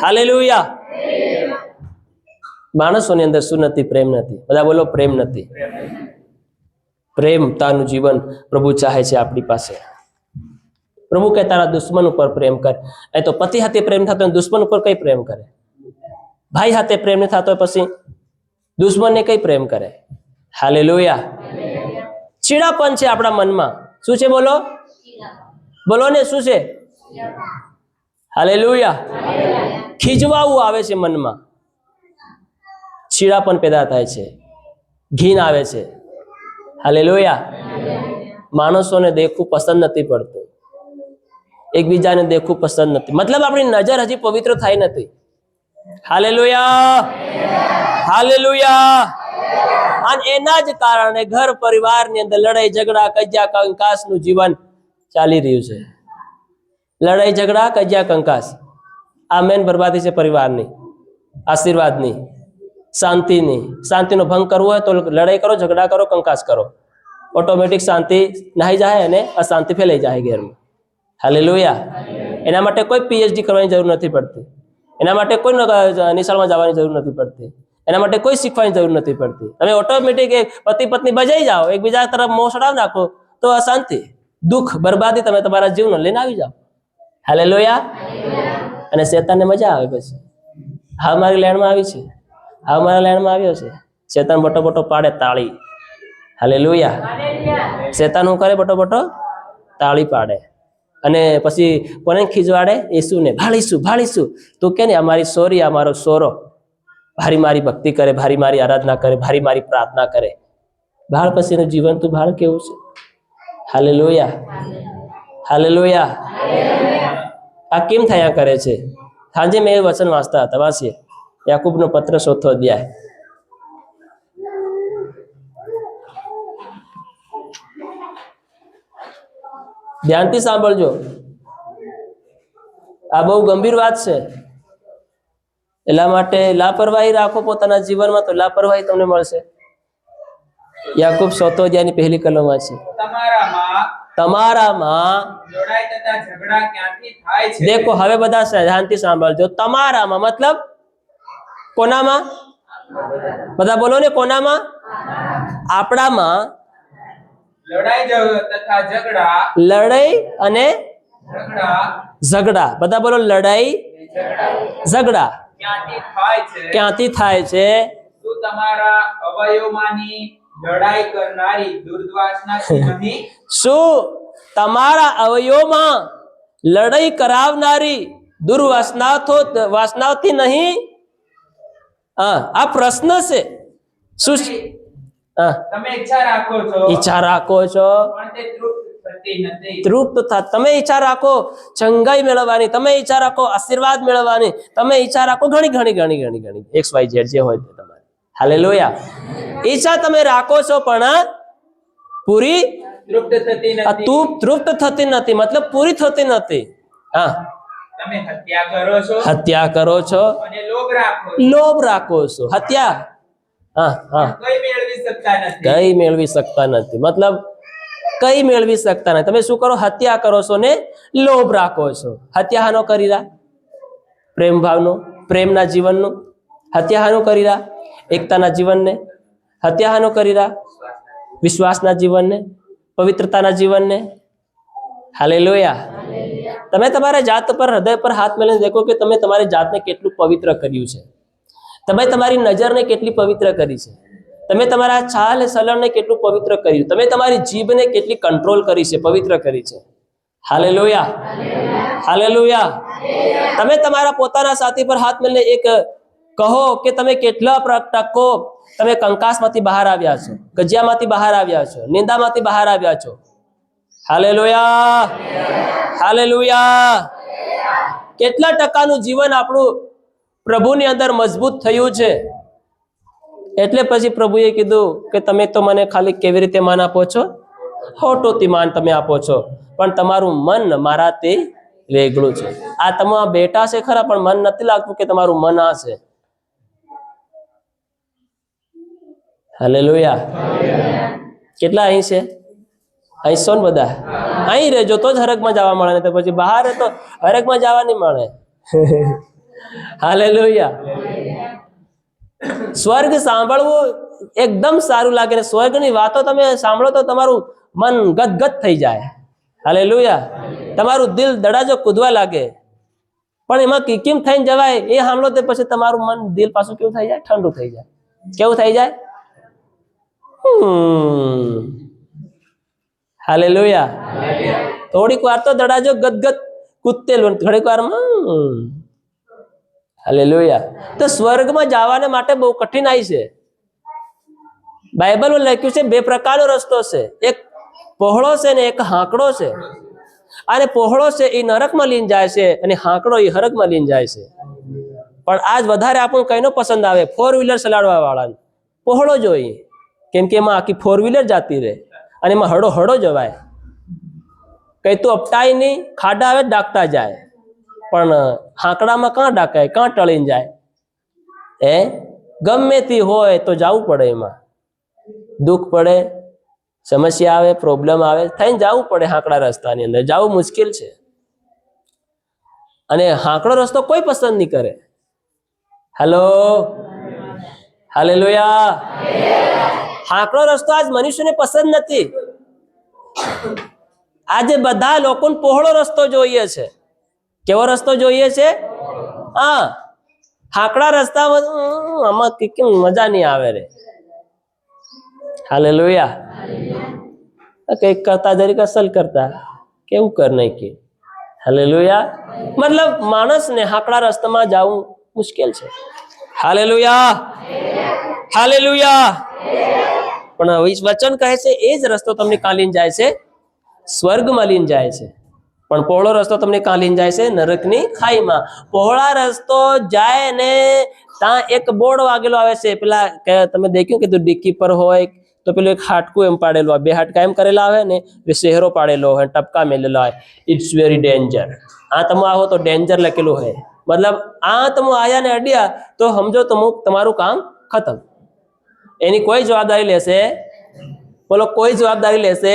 Hallelujah. માણસોની અંદર શું નથી? પ્રેમ નથી. બધા બોલો, પ્રેમ નથી. પ્રેમતાનું જીવન પ્રભુ ચાહે છે આપણી પાસે. પ્રભુ કહે તારા દુશ્મન ઉપર પ્રેમ કર. એ તો પતિ હાથે પ્રેમ થતો હોય, દુશ્મન ઉપર કઈ પ્રેમ કરે? ભાઈ હાથે પ્રેમ નહીં થતો હોય પછી દુશ્મનને કઈ પ્રેમ કરે? હાલેલુયા. ચીડાપન છે આપણા મનમાં. શું છે? બોલો, બોલો ને, શું છે? હાલેલુયા. ખીજવાવું આવે છે મનમાં, ચીડાપન પેદા થાય છે, ઘીન આવે છે. હાલેલુયા. માણસોને દેખવું પસંદ નથી પડતું, એકબીજાને દેખવું પસંદ નથી. મતલબ આપણી નજર હજી પવિત્ર થઈ નથી. Hallelujah, hallelujah. અને એના જ કારણે ઘર પરિવારની અંદર લડાઈ ઝઘડા, કજિયા કંકાસનું જીવન ચાલી રહ્યું છે. લડાઈ ઝઘડા, કજિયા કંકાસ, આ મેન બરબાદી છે પરિવારની, આશીર્વાદની, શાંતિની. શાંતિનો ભંગ કરવો હોય તો લડાઈ કરો, ઝઘડા કરો, કંકાસ કરો. ઓટોમેટિક શાંતિ નાહી જાય અને અશાંતિ ફેલાઈ જાય ઘેરમાં. હાલેલુયા. એના માટે કોઈ પીએચડી કરવાની જરૂર નથી પડતી. એના માટે કોઈ નિશાળમાં જવાની જરૂર નથી પડતી. એના માટે કોઈ શીખવાની જરૂર નથી પડતી. તમે ઓટોમેટિક પતિ પત્ની બજાઈ જાઓ, એકબીજા તરફ મોં સડાવ નાખો તો અશાંતિ, દુઃખ, બરબાદી તમે તમારા જીવનો લઈને આવી જાઓ. હાલેલુયા. અને શેતાનને મજા આવે પછી, હા મારી લેણમાં આવી છે, હા મારા લેણમાં આવ્યો છે. શેતાન બટો બટો પાડે તાળી. હાલેલુયા. શેતાન શું કરે? બટો બટો તાળી પાડે. અને પછી કોને ખીજવાડે? ઈસુને. ભાળીશું, ભાળીશું. તું કે ને અમારી સોરી, અમારો સોરો. ભારી મારી ભક્તિ કરે, ભારી મારી આરાધના કરે, ભારી મારી પ્રાર્થના કરે. ભાળ પછીનું જીવન તું ભાળ કેવું છે? Hallelujah, hallelujah. આ કેમ થયા કરે છે? સાંજે મેં એ વચન વાંચતા હતા, વાંચીએ યાકૂબનો પત્ર 4થો અધ્યાય. ધ્યાનથી સાંભળજો, આ બહુ ગંભીર વાત છે. એટલા માટે લાપરવાહી રાખો પોતાના જીવનમાં તો લાપરવાહી તમને મળશે. યાકૂબ 4થો અધ્યાયની પહેલી કલમમાં છે, તમારામાં લડાઈ તથા ઝઘડા ક્યાંથી થાય છે? દેખો, હવે બધા ધ્યાનથી સાંભળજો. તમારામાં મતલબ કોનામાં? બધા બોલો ને, કોનામાં? આપણામાં લડાઈ તથા ઝઘડા. લડાઈ અને ઝઘડા. બધા બોલો, લડાઈ ઝઘડા ક્યાંથી થાય છે? શું તમારા અવયવોમાંની લડાઈ કરનારી દુર્વાસનાથી નહીં? શું તમારા અવયવોમાં લડાઈ કરાવનારી દુર્વાસનાથી નહીં? આ પ્રશ્ન છે. શું તમે ઈચ્છા રાખો છો? ઈચ્છા રાખો છો પણ તે તૃપ્ત થતી. તમે ઈચ્છા રાખો ચંગાઈ મેળવવાની, તમે ઈચ્છા રાખો આશીર્વાદ મેળવવાની, તમે ઈચ્છા રાખો ઘણી ઘણી ઘણી ઘણી ઘણી XYZ જે હોય તે તમારે. હાલેલુયા. ઈચ્છા તમે રાખો છો પણ પૂરી તૃપ્ત થતી નથી, મતલબ પૂરી થતી નથી. હા, તમે હત્યા કરો છો અને લોભ રાખો છો. હત્યા, હા હા, કઈ મેળવી શકતા નથી. મતલબ કઈ મેળવી શકતા નથી. તમે શું કરો? હત્યા કરો છો ને લોભ રાખો છો. હત્યા હાનો કરી રહ્યા? પ્રેમ ભાવનો, પ્રેમના જીવનનું. હત્યા હાનો કરી રહ્યા? એકતાના જીવનને. હત્યા હાનો કરી રહ્યા? વિશ્વાસના જીવનને, પવિત્રતાના જીવનને. હાલેલુયા. તમે તમારા જાત પર, હૃદય પર હાથ મેળવીને દેખો કે તમે તમારી જાતને કેટલું પવિત્ર કર્યું છે. તમે તમારી નજરને કેટલી પવિત્ર કરી છે. તમે તમારા ચાલ ચલણને કેટલું પવિત્ર કર્યું. તમે તમારી જીભને કેટલી કંટ્રોલ કરી છે, પવિત્ર કરી છે. Hallelujah, hallelujah. તમે તમારા પોતાના સાથી પર હાથ મેળવીને એક કહો કે તમે કેટલા ટકો તમે કંકાસમાંથી બહાર આવ્યા છો, કજિયામાંથી બહાર આવ્યા છો, નિંદામાંથી બહાર આવ્યા છો. Hallelujah, hallelujah. કેટલા ટકાનું જીવન આપણું પ્રભુની અંદર મજબૂત થયું છે. એટલે પછી પ્રભુએ કીધું કે તમે તો મને ખાલી કેવી રીતે માન આપો છો? ખોટોથી માન તમે આપો છો, પણ તમારું મન મારાથી વેગળું છે. આ તમારા બેટા છે ખરા, પણ મન નથી લાગતું કે તમારું મન આ છે. હાલેલુયા. કેટલા અહીં છે? અહીં છો ને બધા? અહીં રહેજો તો જ હરકમાં જવા મળે, ને તો પછી બહાર તો હરકમાં જવા નહીં મળે. હાલેલુયા. સ્વર્ગ સાંભળવું એકદમ સારું લાગે ને સ્વર્ગની વાતો તમે સાંભળો તો તમારું મન ગદગદ થઈ જાય. હાલેલુયા. તમારું દિલ દડાજો કૂદવા લાગે. પણ એમાં કેમ થઈને જવાય એ સાંભળો તે પછી તમારું મન દિલ પાછું કેવું થઈ જાય? ઠંડુ થઈ જાય. કેવું થઈ જાય? હાલેલુયા. થોડીક વાર તો દડાજો ગદગદ કૂદતેલું, થોડીક વારમાં હાલેલુયા. તો સ્વર્ગમાં જવાને માટે બહુ કઠિનાઈ છે. બાઇબલમાં લખ્યું છે 2 પ્રકારનો રસ્તો છે, એક પહોળો છે ને એક હાંકડો છે. અને પહોળો છે એ નરકમાં લઈને જાય છે અને હાંકડો એ હરકમાં લઈને જાય છે. પણ આજ વધારે આપણને કઈનો પસંદ આવે? 4 વ્હીલર ચલાવવા વાળાને પહોળો જોઈએ, કેમ કે એમાં આખી 4 વ્હીલર જાતી રહે અને એમાં હળો હળો જવાય. કઈ તો અપટાય નહીં, ખાડા આવે ડાકતા જાય. પણ હાંકડામાં કાં ડાકાય, કાં ટળીને જાય? ગમે તે હોય તો જવું પડે. એમાં દુઃખ પડે, સમસ્યા આવે, પ્રોબ્લેમ આવે, થઈને જવું પડે. હાંકડા રસ્તાની અંદર જવું મુશ્કેલ છે અને હાંકડો રસ્તો કોઈ પસંદ નહીં કરે. Hello, hallelujah. હાંકડો રસ્તો આજ મનુષ્યને પસંદ નથી. આજે બધા લોકોને પહોળો રસ્તો જોઈએ છે. કેવો રસ્તો જોઈએ છે? હા, હાંકડા રસ્તામાં આમાં કેમ મજા નહીં આવે રે. હાલેલુયા. કઈક કરતા જરીક અસલ કરતા કેવું કર નાખી. હાલેલુયા. મતલબ માણસને હાંકડા રસ્તામાં જવું મુશ્કેલ છે. Hallelujah, hallelujah. પણ વચન કહે છે એ જ રસ્તો તમને કાં લઈને જાય છે? સ્વર્ગમાં લઈને જાય છે. પણ પહોળો રસ્તો તમને કાં લઈને જાય છે? નરકની ખાઈમાં. પહોળા રસ્તો જાય ને ત્યાં એક બોર્ડ વાગેલો આવે છે. પેલા તમે દેખ્યું કે ડિક્કી પર હોય તો પેલું એક હાટકું એમ પાડેલું હોય, 2 હાટકા એમ કરેલા આવે ને, શહેરો પાડેલો હોય, ટપકા મેલેલા હોય, ઇટ્સ વેરી ડેન્જર. આ તમે આવો તો ડેન્જર લખેલું હોય. મતલબ આ તમે આયા ને અડ્યા તો સમજો તમારું કામ ખતમ. એની કોઈ જવાબદારી લેશે? બોલો, કોઈ જવાબદારી લેશે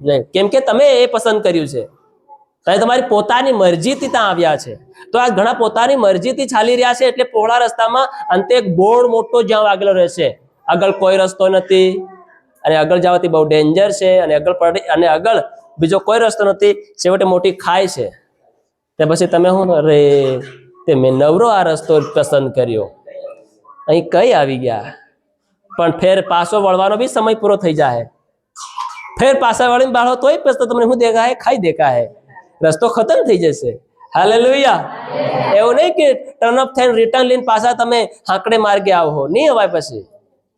નહીં. કેમ કે તમે એ પસંદ કર્યું છે. તમે તમારી પોતાની મરજીથી ત્યાં આવ્યા છે. તો આ ઘણા પોતાની મરજીથી ચાલી રહ્યા છે. એટલે પહોળા રસ્તામાં અંતે એક બોર્ડ મોટો જ્યાં વાગેલો રહેશે, આગળ કોઈ રસ્તો નથી અને આગળ જવાથી બહુ ડેન્જર છે અને આગળ બીજો કોઈ રસ્તો નથી. છેવટે મોટી ખાઈ છે. તે પછી તમે શું? અરે તે મેં નવરો આ રસ્તો પસંદ કર્યો, અહીં કઈ આવી ગયા. પણ ફેર પાછો વળવાનો બી સમય પૂરો થઈ જાય. ફેર પાછા વળીને બાળો તોય પછી તમને શું દેખાય? ખાઈ દેખાય. રસ્તો ખતમ થઈ જશે. હાલેલુયા. એવું નહીં કે ટર્ન અપ થઈને રિટર્ન લઈને પાછા તમે હાંકડે માર્ગે આવો, નહીં અવાય. પછી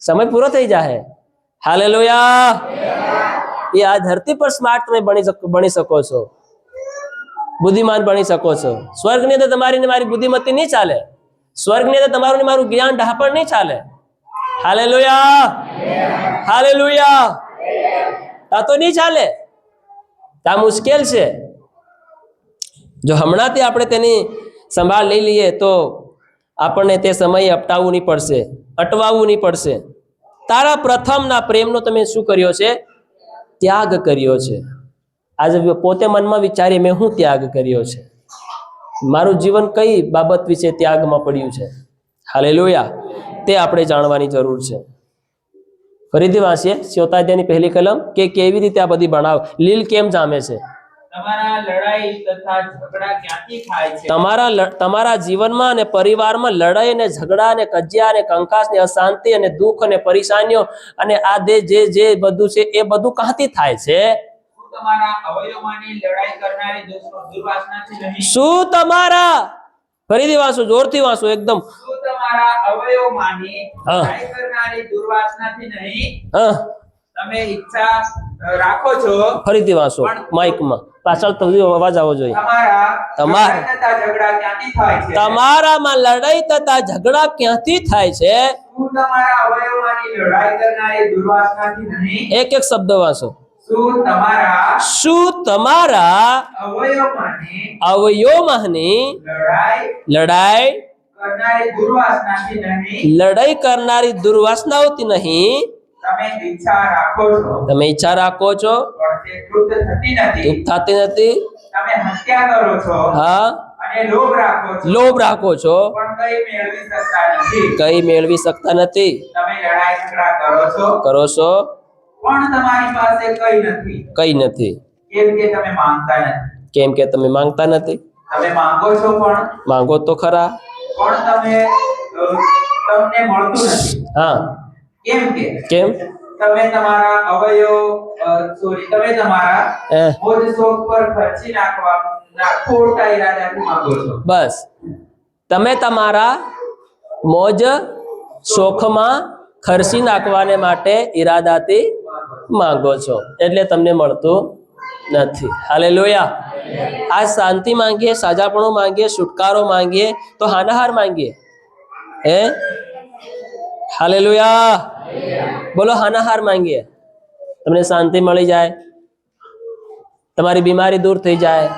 સમય પૂરો થઈ જાય. હાલેલુયા. એ આ ધરતી પર સ્માર્ટ તમે બની શકો છો, બુદ્ધિમાન બની શકો છો. સ્વર્ગની અંદર તમારી ને મારી બુદ્ધિમતી નહીં ચાલે. સ્વર્ગની અંદર તમારું ને મારું જ્ઞાન ઢાપણ નહીં ચાલે. Hallelujah, hallelujah. આ તો નહીં ચાલે. આ મુશ્કેલ છે. જો હમણાંથી આપણે તેની સંભાળ લઈ લઈએ તો આપણને તે સમયે અટવાવું નહીં પડશે. તારા પ્રથમના પ્રેમનો તમે શું કર્યો છે? ત્યાગ કર્યો છે. આજે પોતે મનમાં વિચારીએ, મેં શું ત્યાગ કર્યો છે? મારું જીવન કઈ બાબત વિશે ત્યાગમાં પડ્યું છે? હાલેલુયા. તે આપણે જાણવાની જરૂર છે. ફરીથી વાંચીએ 74 અધ્યાયની પહેલી કલમ કે કેવી રીતે આ બધી બનાવ લીલ કેમ જામે છે. તમારા જીવનમાં અને પરિવારમાં લડાઈ અને ઝઘડા અને કજિયા અને કંકાસ ને અશાંતિ અને દુઃખ અને પરેશાનીઓ અને આ જે બધું છે એ બધું ક્યાંથી થાય છે? શું તમારા, ફરીથી વાંચો, જોરથી વાંચો એકદમ. તમે ઈચ્છા રાખો છો. ફરીથી વાંચો માઇકમાં, પાછળ તો અવાજ આવવો જોઈએ. તમારામાં લડાઈ તથા ઝઘડા ક્યાંથી થાય છે? એક એક શબ્દ વાંચો. શું તમારા અવયવોમાંની લડાઈ કરનારી દુર્વાસનાઓથી નહીં તમે ઈચ્છા રાખો છો, તૃપ્ત થતી નથી. તમે હત્યા કરો છો. હા, અને લોભ રાખો છો, લોભ રાખો છો, પણ કઈ મેળવી શકતા નથી. તમે લડાઈ ઝઘડા કરો છો, પણ તમારી પાસે કઈ નથી. કેમ કે તમે માંગતા નથી. કેમ કે તમે માંગતા નથી. તમે માંગો છો પણ માંગો તો ખરા, તમને મળતું નથી. હા, કેમ? તમે તમારા તમે તમારા મોજ શોખ પર ખર્ચી ખોટા ઈરાદાથી માંગો છો. બસ, તમે તમારા મોજ શોખમાં ખર્ચી નાખવાને માટે ઈરાદાથી માંગો છો, એટલે તમને મળતું નથી. હાલેલુયા. આ શાંતિ માંગીએ, સાજાપણું માંગીએ, છુટકારો માંગીએ તો હાનાહાર માંગીએ. હે, હાલેલુયા. બોલો, હાનાહાર માંગીએ. તમને શાંતિ મળી જાય, તમારી બીમારી દૂર થઈ જાય.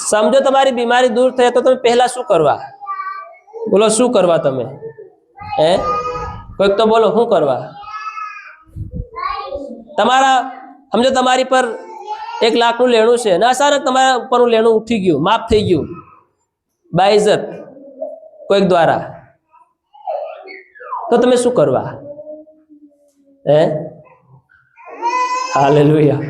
સમજો તમારી બીમારી દૂર થઈ તો તમે પહેલા શું કરવા? બોલો, શું કરવા તમે? હે, કોઈક તો બોલો, શું કરવા? તમારા સમજો તમારી પર 1 લાખનું લેણું છે ને અચાનક તમારા ઉપરનું લેણું ઉઠી ગયું, માફ થઈ ગયું બાઇજ્જત કોઈક દ્વારા, તો તમે શું કરવા? હે, હાલેલુયા.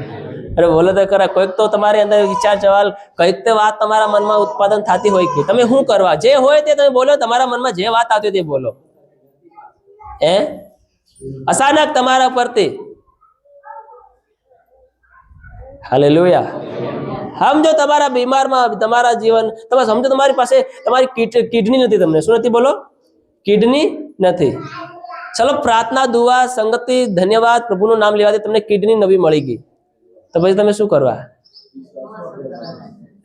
અરે બોલો તો ખરા. કોઈક તો તમારી અંદર વિચાર સવાલ, કઈક તો વાત તમારા મનમાં ઉત્પાદન થતી હોય કે તમે શું કરવા? જે હોય તે તમે બોલો, તમારા મનમાં જે વાત આવતી તે બોલો. હે, અચાનક તમારા પરથી, હાલેલુયા. સમજો તમારા બીમારમાં, તમારા જીવન, તમે સમજો તમારી પાસે તમારી કિડની નથી. તમને શું નથી? બોલો, કિડની નથી. ચલો, પ્રાર્થના, દુઆ, સંગતિ, ધન્યવાદ, પ્રભુનું નામ લેવાથી તમને કિડની નવી મળી ગઈ, તો પછી તમે શું કરવા?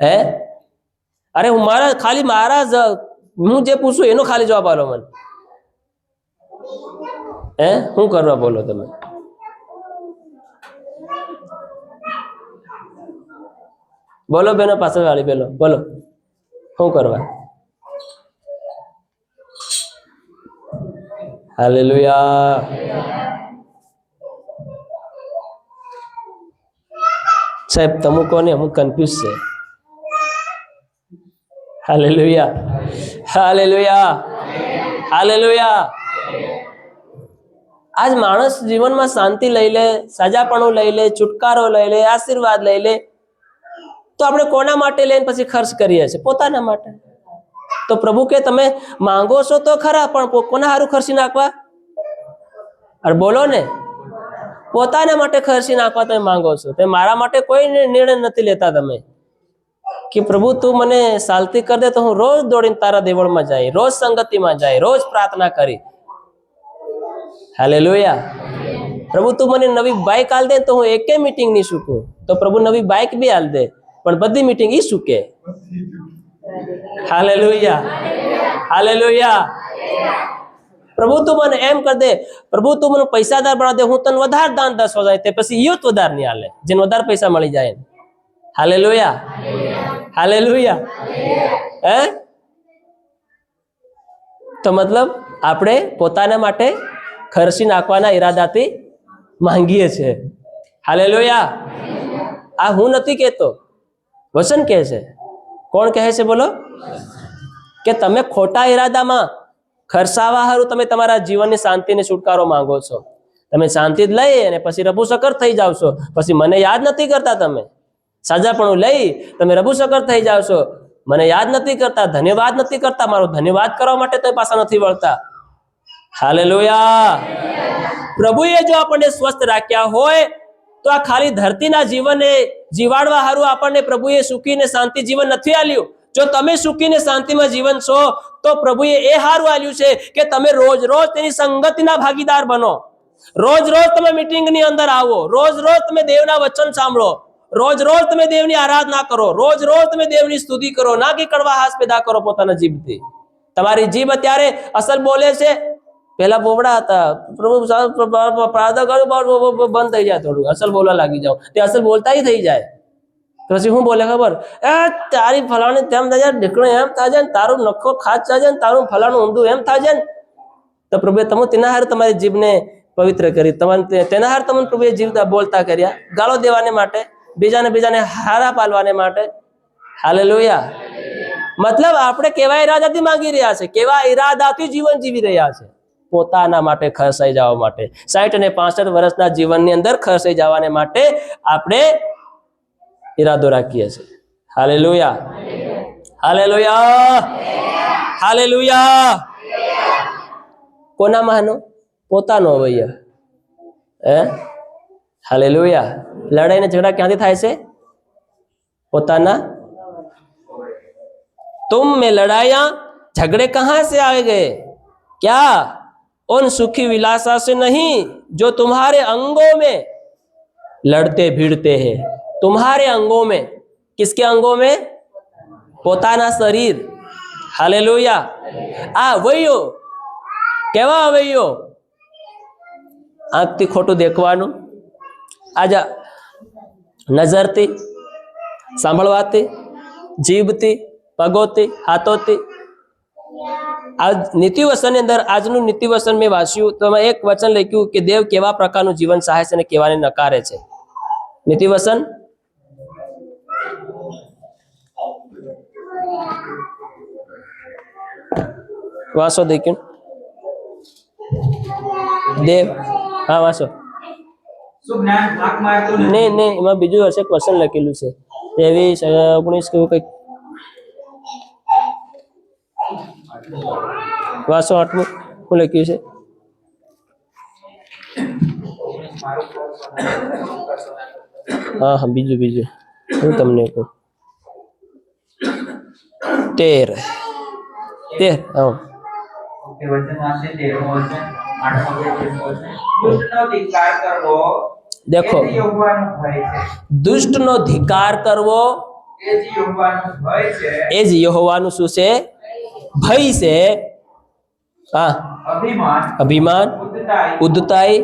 હે, અરે હું જે પૂછું એનો ખાલી જવાબ આપો મને. હે, શું કરવા? બોલો તમે. બોલો બેનો, પાછળ વાળી બેનો, બોલો, શું કરવા? હાલેલુયા. સાહેબ, તમે કોને? હું કન્ફ્યુઝ છે. Hallelujah, hallelujah, hallelujah. આજ માણસ જીવનમાં શાંતિ લઈ લે, સાજાપણું લઈ લે, છુટકારો લઈ લે, આશીર્વાદ લઈ લે, તો આપણે કોના માટે લઈને પછી ખર્ચ કરીએ છીએ? પોતાના માટે. તો પ્રભુ કે તમે માંગો છો તો ખરા, પણ કોના હારું ખર્ચી નાખવા? અરે બોલો ને, પોતાના માટે ખર્ચી નાખવા તમે માંગો છો. તમે મારા માટે કોઈ નિર્ણય નથી લેતા. તમે કે પ્રભુ તું મને શાંતિ કરી દે તો હું રોજ દોડીને તારા દેવળમાં જાય, રોજ સંગતિમાં જાય, રોજ પ્રાર્થના કરી. હાલેલુયા. પ્રભુ તું મને નવી બાઇક આલ દે તો હું એકે મીટિંગ નહીં ચૂકું. તો પ્રભુ નવી બાઇક બી આલ દે, પણ બધી મીટિંગ ઈ ચૂકે. Hallelujah, hallelujah. પ્રભુ તું મને એમ કર દે, પ્રભુ તું મને પૈસાદાર બના દે, હું તને વધારે દાન 10,000 જાય, તે પછી ઈયો જ વધારે નહીં આલે, જેને વધારે પૈસા મળી જાય. Hallelujah, hallelujah. હે, તો મતલબ આપણે પોતાના માટે ખર્ચી નાખવાના ઈરાદાથી માંગીએ છીએ. હાલેલુયા. આ હું નથી કહેતો, વચન કહે છે. કોણ કહે છે? બોલો, કે તમે ખોટા ઈરાદામાં ખર્ચાવા હારું તમે તમારા જીવનની શાંતિને છુટકારો માંગો છો. તમે શાંતિ જ લઈ અને પછી રબુસકર થઈ જાવ છો, પછી મને યાદ નથી કરતા. તમે સાજાપણું લઈ તમે રબુસકર થઈ જાવ છો, મને યાદ નથી કરતા, ધન્યવાદ નથી કરતા, મારો ધન્યવાદ કરવા માટે તમે પાછા નથી વળતા. હાલેલુયા. પ્રભુએ જો આપણને સ્વસ્થ રાખ્યા હોય તો આ ખાલી ધરતીના જીવને જીવાડવા હારું આપણને પ્રભુએ સુખીને શાંતિ જીવન નથી આલ્યું. જો તમે સુખીને શાંતિમાં જીવન છો તો પ્રભુએ એ હારું આલ્યું છે કે તમે રોજ રોજ તેની સંગતિના ભાગીદાર બનો. રોજ રોજ તમે મીટિંગની અંદર આવો, રોજ રોજ તમે દેવના વચન સાંભળો, રોજ રોજ તમે દેવની આરાધના કરો, રોજ રોજ તમે દેવની સ્તુતિ કરો, ના કે કડવા હાસ પેદા કરો પોતાના જીભથી. તમારી જીભ અત્યારે અસલ બોલે છે, પેલા બોબડા હતા. પ્રભુ પ્રાર્થના કરો, બંધ થઈ જાય, થોડું અસલ બોલવા લાગી જાઓ, તે અસલ બોલતા થઈ જાય. પછી શું બોલે ખબર? એ તારી ફલાણી તેમ થાય જાય, ઢીકણું એમ થાય જાય, તારું નખો ખાસ થાય જાય, તારું ફલાણું ઊંધું એમ થાય જાય. તો પ્રભુએ તમે તેના હારે તમારી જીભને પવિત્ર કરી, તેના હારે તમને પ્રભુએ જીવ બોલતા કર્યા, ગાળો દેવાને માટે, બીજાને હારા પાલવાને માટે. હાલેલુયા. મતલબ આપણે કેવા ઈરાદાથી માંગી રહ્યા છે, કેવા ઈરાદાથી જીવન જીવી રહ્યા છે? પોતાના માટે ખર્ચાઈ જવા માટે, 60 અને 65 વર્ષના જીવનની અંદર ખર્ચાઈ જવાને માટે આપણે ઈરાદો રાખીએ છીએ. Hallelujah, hallelujah, hallelujah. કોના માનો? પોતાનો અવયવ. હાલેલુયા. લડાઈ ને ઝઘડા ક્યાંથી થાય છે? પોતાના. तुम में लड़ाइयां झगड़े कहां से आए गए? क्या उन सुखी विलासा से नहीं जो तुम्हारे अंगों में लड़ते भिड़ते हैं. तुम्हारे अंगों में. किसके अंगों में? પોતાના શરીર. હાલેલુયા. આ અવયવ કેવા અવયવ? આંખથી ખોટું દેખવાનું, આજા નજરથી, સાંભળવાથી, જીભથી, પગોથી, હાથોથી. આજ નીતિવસનની અંદર આજનું નીતિવસન મેં વાંચ્યું તો એમાં એક વચન લખ્યું કે દેવ કેવા પ્રકારનું જીવન ચાહે છે અને કેવાને નકારે છે. નીતિવસન વાંચો દેખ્યું દેવ. હા વાંચો. શું જ્ઞાન હાક મારતું નથી? નહીં નહીં, એમાં બીજું હશે ક્વેશ્ચન લખેલું છે 23 19 કેવું કંઈક. વાંચો 8મું શું લખ્યું છે? હા હા બીજું બીજું હું તમને કહું 13 હા. ઓકે, વચન વાંચે 13મું વચન, 8મું વચન. દુષ્ટનો ધિક્કાર કરવો દેખો, એ જ યહોવાનો ભય છે. દુષ્ટનો ધિક્કાર કરવો એ જ યહોવાનો ભય છે. એ જ યહોવાનું શું છે? ભય છે. હા. અભિમાન, અભિમાન, ઉદ્ધતાઈ, ઉદ્ધતાઈ,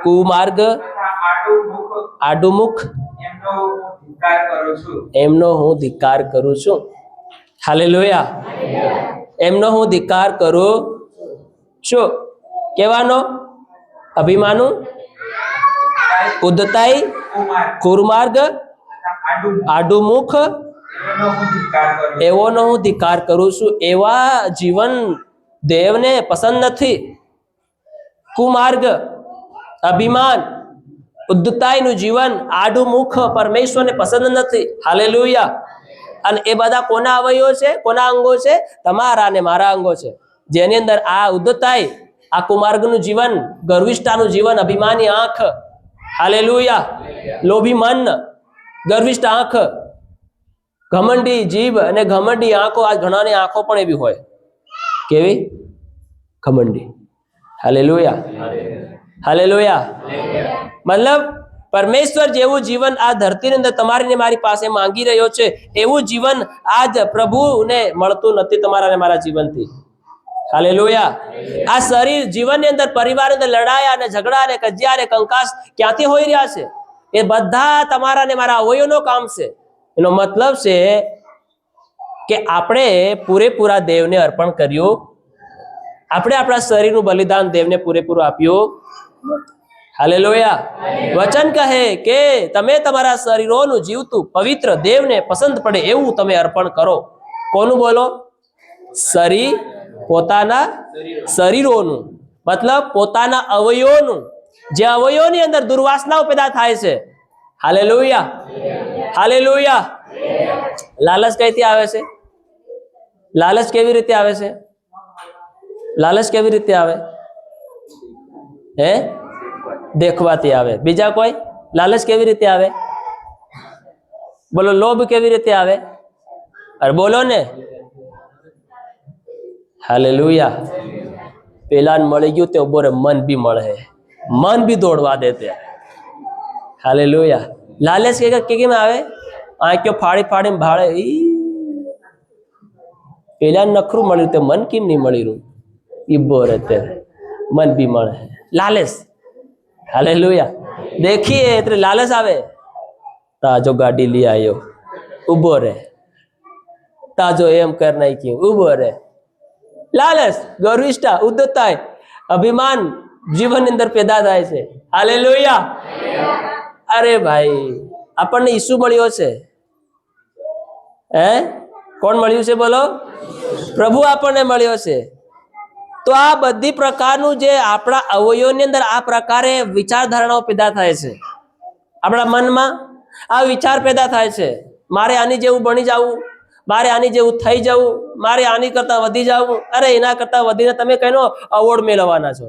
કુમાર્ગ, તથા આડું મુખ, એમનો હું ધિક્કાર કરું છું. એમનો હું ધિક્કાર કરું છું. હાલેલુયા. એમનો હું ધિક્કાર કરું છું. કેવાનો? અભિમાનું, ઉદ્ધતાઈ, કુમાર્ગ, આડું મુખ, એમનો હું ધિક્કાર કરું છું. એવોનો હું ધિક્કાર કરું છું. એવા જીવન દેવને પસંદ નથી. કુમાર્ગ, અભિમાન, ઉદ્ધતાઈનું જીવન, આડું મુખ પરમેશ્વરને પસંદ નથી. હાલેલુયા. અને એ બધા કોના અવયવો છે? કોના અંગો છે? તમારા અને મારા અંગો છે. જેની અંદર આ ઉદ્ધતાઈ, આ કુમાર્ગનું જીવન, ગર્વિષ્ઠતાનું જીવન, અભિમાની આંખ, હાલેલુયા, લોભી મન, ગર્વિષ્ઠ આંખ, ઘમંડી જીભ અને ઘમંડી આંખો. આ ઘણાની આંખો પણ એવી હોય. કેવી? ઘમંડી. Hallelujah, hallelujah. મતલબ પરમેશ્વર જેવું જીવન આ ધરતીની અંદર તમારી ને મારી પાસે માંગી રહ્યો છે, એવું જીવન આજ પ્રભુને મળતું નથી તમારા ને મારા જીવનથી. હાલેલુયા. આ શરીર જીવનની અંદર, પરિવારની અંદર લડાયા અને ઝઘડા અને કજિયા અને કંકાસ ક્યાંથી હોઈ રહ્યા છે? એ બધા તમારા ને મારા અવયવનો કામ છે. એનો મતલબ છે કે આપણે પૂરેપૂરા દેવને અર્પણ કર્યું. આપણે આપણા શરીરનું બલિદાન દેવને પૂરેપૂરું આપ્યું. હાલેલુયા. વચન કહે કે તમે તમારા શરીરોનું જીવતું પવિત્ર દેવને પસંદ પડે એવું તમે અર્પણ કરો. કોનું બોલો? શરીર, પોતાના શરીરોનું, મતલબ પોતાના અવયવોનું. જે અવયવોની અંદર દુર્વાસનાઓ પેદા થાય છે. Hallelujah, hallelujah. લાલચ કઈથી આવે છે? લાલચ કેવી રીતે આવે છે? લાલચ કેવી રીતે આવે? હે? દેખવાથી આવે. બીજા કોઈ? લાલચ કેવી રીતે આવે? બોલો. લોભ કેવી રીતે આવે? અરે બોલો ને. હાલેલુયા. પેલાને મળી ગયું તે બોરે મન બી મળે, મન બી દોડવા દેતે. હાલેલુયા. લાલચ કે કેમ આવે? આંખો ફાડી ફાડીને ભાળે. પેલા નખરું મળ્યું તે મન કેમ નહીં મળી રહ્યું? ઈબો રહેતે મન બી મળે. લાલચ. હાલેલુયા. દેખીએ એટલે લાલચ આવે. તાજો ગાડી લઈ આવ્યો, ઉભો રે. તાજો એમ કર નાખ્યું, ઉભો રે. લાલચ, ગર્વિષ્ઠતા, ઉદ્ધતાઈ, અભિમાન જીવનની અંદર પેદા થાય છે. હાલેલુયા. અરે ભાઈ, આપણને ઈસુ મળ્યો છે. હે કોણ મળ્યું છે બોલો? પ્રભુ આપણને મળ્યો છે. તો આ બધી પ્રકારનું જે આપણા અવયવોની અંદર આ પ્રકારે વિચારધારણાઓ પેદા થાય છે. આપણા મનમાં આ વિચાર પેદા થાય છે, મારે આની જેવું બની જવું, મારે આની જેવું થઈ જવું, મારે આની કરતા વધી જવું. અરે એના કરતા વધીને તમે કઈનો અવોર્ડ મેળવવાના છો?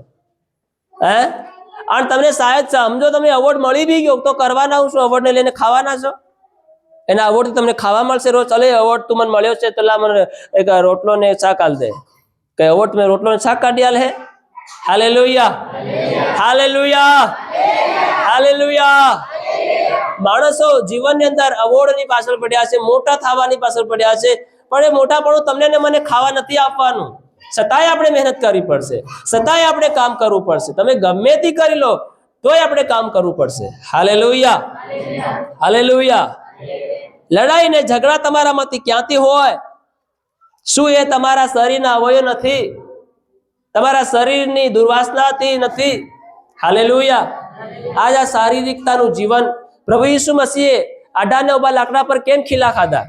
હે અને તમને શાયદ સમજો તમે અવોર્ડ મળી બી ગયો તો કરવાના શું? અવોર્ડ ને લઈને ખાવાના છો? એના અવોર્ડ તમને ખાવા મળશે રોજ? ચલે અવોર્ડ તું મને મળ્યો છે તો લા મને એક રોટલો ને શાક આલ દે. કઈ અવોર્ડ તમે રોટલો ને શાક કાઢી આલ હે? Hallelujah, hallelujah, hallelujah. માણસો જીવનની અંદર અવોર્ડની પાછળ પડ્યા છે, મોટા થવાની પાછળ પડ્યા છે, પણ એ મોટાપણું તમને ને મને ખાવા નથી આપવાનું. છતાંય આપણે મહેનત કરવી પડશે, છતાંય આપણે કામ કરવું પડશે. તમે ગમે તે કરી લો તોય આપણે કામ કરવું પડશે. Hallelujah, hallelujah. લડાઈ ને ઝઘડા તમારામાંથી ક્યાંથી હોય? શું એ તમારા શરીરના અવયવ નથી? તમારા શરીરની દુર્વાસનાથી નથી? હાલેલુયા. આજ આ શારીરિકતાનું જીવન પ્રભુ ઈસુ મસીહે 18 લાકડા પર કેમ ખીલા ખાધા?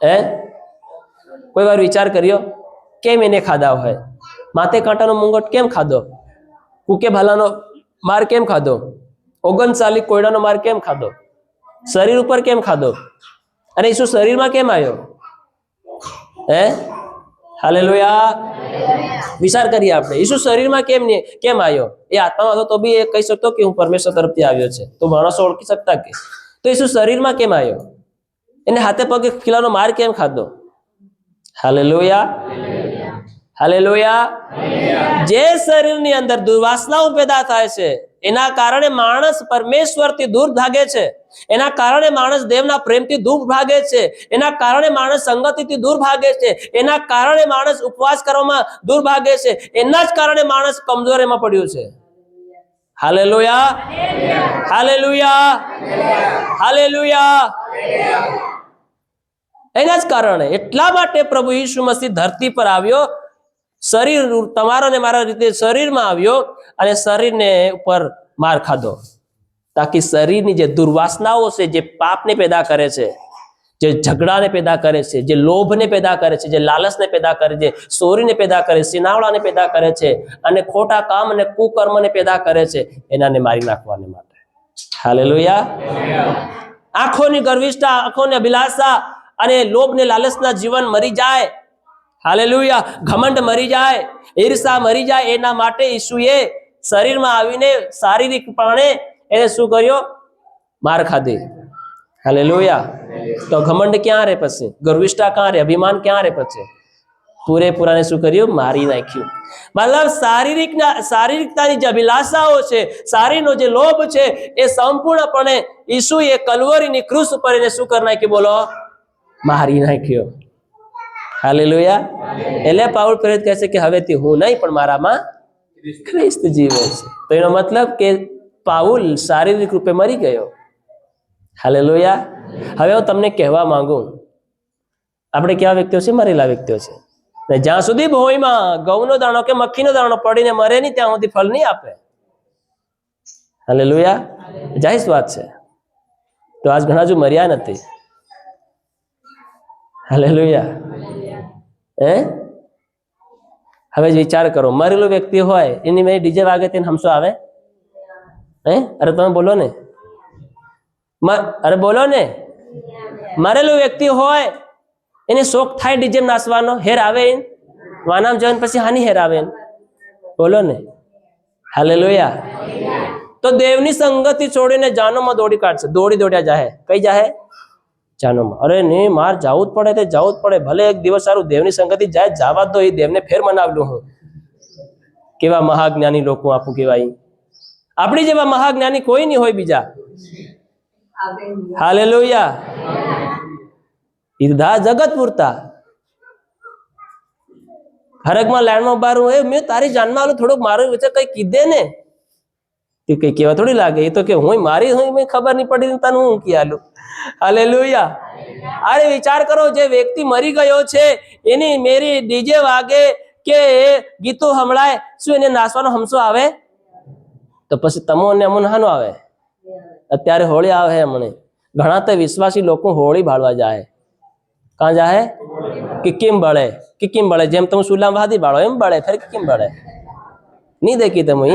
હે કોઈ વાર વિચાર કર્યો? કેમ એને ખાધા હોય? માથે કાંટાનો મુંગટ કેમ ખાધો? કુકે ભાલાનો માર કેમ ખાધો? 39 કોયડાનો માર કેમ ખાધો? શરીર ઉપર કેમ ખાધો? અને ઈસુ શરીરમાં કેમ આવ્યો? હે હાલેલુયા. વિચાર કરીએ આપણે, ઈસુ શરીરમાં કેમ આવ્યો? એ આત્મામાં હતો તો બી એ કહી શકતો કે હું પરમેશ્વર તરફથી આવ્યો છે, તો માણસો ઓળખી શકતા કે? તો ઈસુ શરીરમાં કેમ આવ્યો? એને હાથે પગે ખીલાનો માર કેમ ખાધો? Hallelujah, hallelujah. જે શરીરની અંદર દુર્વાસનાઓ પેદા થાય છે એના કારણે માણસ પરમેશ્વરથી દૂર ભાગે છે, એના કારણે માણસ દેવના પ્રેમથી દૂર ભાગે છે, એના કારણે માણસ સંગતિથી દૂર ભાગે છે, એના કારણે માણસ ઉપવાસ કરવામાં દૂર ભાગે છે, એના જ કારણે માણસ કમજોરીમાં પડ્યું છે. Hallelujah, hallelujah, hallelujah. એના જ કારણે એટલા માટે પ્રભુ ઈસુ મસીહ ધરતી પર આવ્યો, શરીર તમારા ને મારા રીતે શરીરમાં આવ્યો અને શરીરને ઉપર માર ખાધો, તાકી શરીરની જે દુર્વાસનાઓ છે, જે પાપને પેદા કરે છે, જે ઝઘડાને પેદા કરે છે, જે લોભને પેદા કરે છે, જે લાલચને પેદા કરે છે, ચોરીને પેદા કરે છે, સિનાવડાને પેદા કરે છે અને ખોટા કામ અને કુકર્મને પેદા કરે છે, એનાને મારી નાખવાને માટે. હાલેલુયા. આંખોની ગર્વિષ્ઠતા, આંખોની અભિલાષા અને લોભ ને લાલચના જીવન મરી જાય. હાલેલુયા. ઘમંડ મરી જાય, ઈર્ષા મરી જાય. એના માટે ઈસુએ શરીરમાં આવીને શારીરિકપણે એને શું કર્યો? માર ખાધી. હાલેલુયા. તો ઘમંડ ક્યાં રહે પછી? ગર્વિષ્ઠતા ક્યાં રહે? અભિમાન ક્યાં રહે પછી? પૂરેપૂરાને શું કર્યું? મારી નાખ્યું. મતલબ શારીરિકતાની જે અભિલાષાઓ છે, શારીરનો જે લોભ છે, એ સંપૂર્ણપણે ઈસુએ કલ્વરીની ક્રૂસ ઉપર એને શું કરી નાખ્યું? બોલો, મારી નાખ્યો. હાલેલુયા. એટલે પાઉલ પ્રેરિત કહે છે કે હવેથી હું નહીં પણ મારામાં ખ્રિસ્ત જીવે છે. તો એનો મતલબ કે પાઉલ શારીરિક રૂપે મરી ગયો. હાલેલુયા. હવે હું તમને કહેવા માંગુ, આપણે કેવા વ્યક્તિઓ છે? મરેલા વ્યક્તિઓ છે. જ્યાં સુધી ભોંયમાં ઘઉંનો દાણો કે મક્ખીનો દાણો પડીને મરે નહીં ત્યાં સુધી ફળ નહીં આપે. હાલેલુયા. જાહેર વાત છે. તો આજ ઘણા જો મર્યા નથી. હાલેલુયા. હવે વિચાર કરો, મરેલો વ્યક્તિ હોય એની મેં ડીજે વાગે તેને હમસો આવે? અરે તમે બોલો ને, અરે બોલો ને. મરેલો વ્યક્તિ હોય એને શોખ થાય ડીજે નાચવાનો, હેર આવે વાનામ જવાન પછી હાની હેર આવે? બોલો ને. હાલેલુયા. તો દેવની સંગતિ છોડીને જાનોમાં દોડી કાઢશે, દોડ્યા જાહે. કઈ જાહે? જાનોમાં. અરે નહીં, માર જવું જ પડે, તે જવું જ પડે. ભલે એક દિવસ સારું દેવની સંગતિ જાય, જવા દો, એ દેવને ફેર મનાવલું હું. કેવા મહાજ્ઞાની લોકો આપું કહેવાય. આપણી જેવા મહાજ્ઞાની કોઈ નહીં હોય બીજા. હાલેલુયા. ઈધા જગત પૂરતા હરકમાં લાઈનમાં બાર હું મેં તારી જાનમાં આલું, થોડુંક મારું વિશે કઈ કીધે ને, કઈ કેવા થોડી લાગે. એ તો કે હું મારી હું ખબર નહીં પડી તને હું કી આલું. હાલેલુયા. અરે વિચાર કરો, જે વ્યક્તિ મરી ગયો છે એની મેરી ડીજે વાગે કે ગીતો સંભળાય, શું એને નાચવાનો હમસો આવે? તો પછી તમો ને અમુન હાનો આવે? અત્યારે હોળી આવે હમણે ઘણા તો વિશ્વાસી લોકો હોળી બાળવા જાય. કાં જાહે કિકિમ બળે જેમ તમે સુલામ વાદી બાળો એમ બળે ફેર કિકિમ બળે નહીં દેખી તમે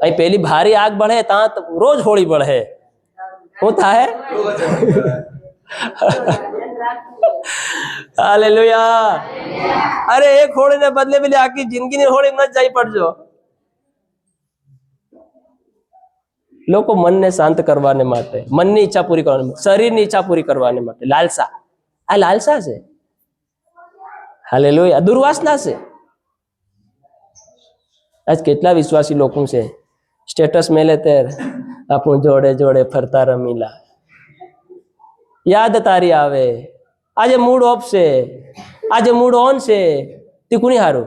અહીં પેલી ભારી આગ બળે ત્યાં રોજ હોળી બળે શું થાય હાલેલુયા અરે એક હોળી ને બદલે પેલી આખી જિંદગીની હોળી ન જઈ પડજો લોકો મનને શાંત કરવાને માટે મનની ઈચ્છા પૂરી કરવાને શરીરની ઈચ્છા પૂરી કરવાને માટે લાલસા આ લાલસા છે હાલેલુયા દુર્વાસના છે આજ કેટલા વિશ્વાસી લોકો છે સ્ટેટસ મેલે તેર આપણું જોડે જોડે ફરતા રમીલા યાદ તારી આવે આજે મૂડ ઓફ છે આજે મૂડ ઓન છે તે કોની હારું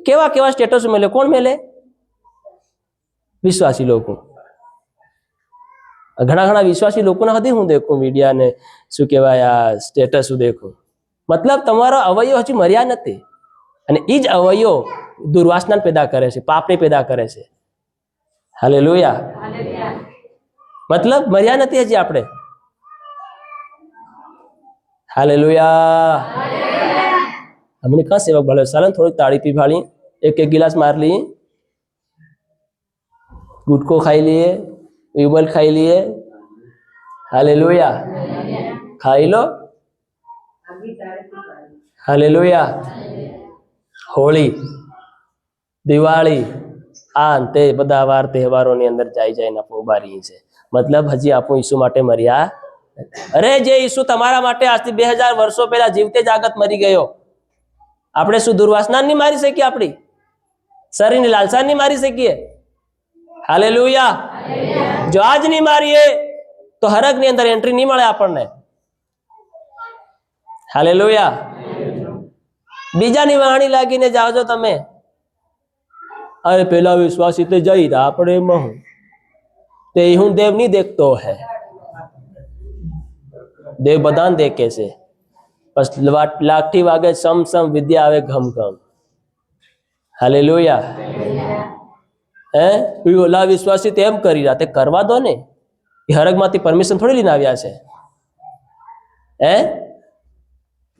કેવા કેવા સ્ટેટસ મેલે કોણ મેલે વિશ્વાસી લોકો ઘણા વિશ્વાસી લોકોના હતી હું દેખું મીડિયા ને શું કહેવાય આ સ્ટેટસ દેખું મતલબ તમારો અવયવ હજી મર્યા નથી અને એ જ અવયવ દુર્વાસના પેદા કરે છે પાપને પેદા કરે છે હાલેલુયા મતલબ મર્યા નથી હજી આપણે હાલેલુયા हमने कहा सेवक भले सालन थोड़ी ताड़ी पी भाली एक गिलास मार लिए गुटको खाई लिए विमल खाई लिए हालेलुया खाई लो हालेलुया होली दिवाળી આ અંતે બધા વાર તહેવારોની અંદર જાય આપણે ઉભા રહીએ છે મતલબ હજી આપણું ઈસુ માટે મર્યા અરે જે ઈસુ તમારા માટે આજથી 2000 વર્ષો પહેલા જીવતે જાગત મરી ગયો આપણે શું દુર્વાસના નહીં મારી શકીએ આપણી શરીરની લાલસા નહીં મારી શકીએ હાલેલુયા જો આજ નહીં મારીએ તો હરકની અંદર એન્ટ્રી નહીં મળે આપણને હાલેલુયા બીજાની વાણી લાગીને જાવજો તમે અરે પેલા વિશ્વાસી તે જઈ રહ્યા આપણે એમાં હું તે હું દેવ નહીં દેખતો હે દેવ બધાને દેખે છે બસ લાઠી વાગે સમ સમ વિદ્યા આવે ઘમ ઘમ હાલેલુયા હે ઓલા વિશ્વાસી તેમ કરી રહ્યા તે કરવા દો ને એ હરગમાંથી પરમિશન થોડી લઈને આવ્યા છે હે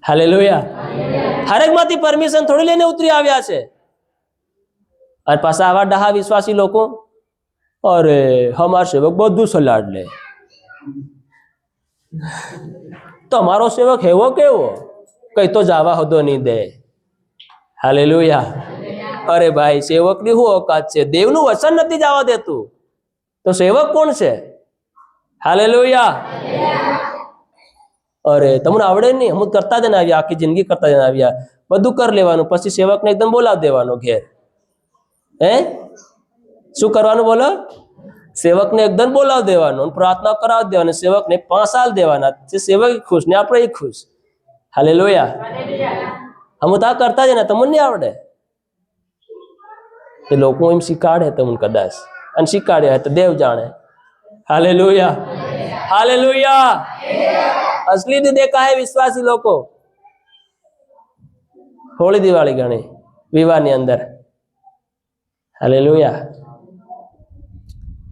હાલેલુયા હરગમાંથી પરમિશન થોડી લઈને ઉતરી આવ્યા છે અને પાછા આવા ડહા વિશ્વાસી લોકો અરે હમાર સેવક બધું સલાડ લે તમારો સેવક એવો કેવો કઈ તો જાવા હોદો નહીં દે હાલેલુયા અરે ભાઈ સેવકની શું औकात છે દેવનું વચન નથી જવા દેતું તો સેવક કોણ છે હાલેલુયા અરે તમને આવડે નહીં હું કરતા જ આવ્યા આખી જિંદગી કરતા જ આવ્યા બધું કરી લેવાનું પછી સેવકને એકદમ બોલાવી દેવાનો ઘેર હે શું કરવાનું બોલો સેવકને એકદમ બોલાવી દેવાનું પ્રાર્થના કરાવી દેવાની સેવકને 5 સાલ દેવાના સેવક ખુશ ને આપણે ખુશ હાલેલુયા हम તો કરતા જ ને તમને નહીં આવડે તે લોકો એમ શીખાડે તમને કદાચ અને શીખાડ્યા હોય તો દેવ જાણે હાલેલુયા હાલેલુયા असली ने देखा है विश्वासी लोगों होली दिवाળી गणी विवाहની અંદર હાલેલુયા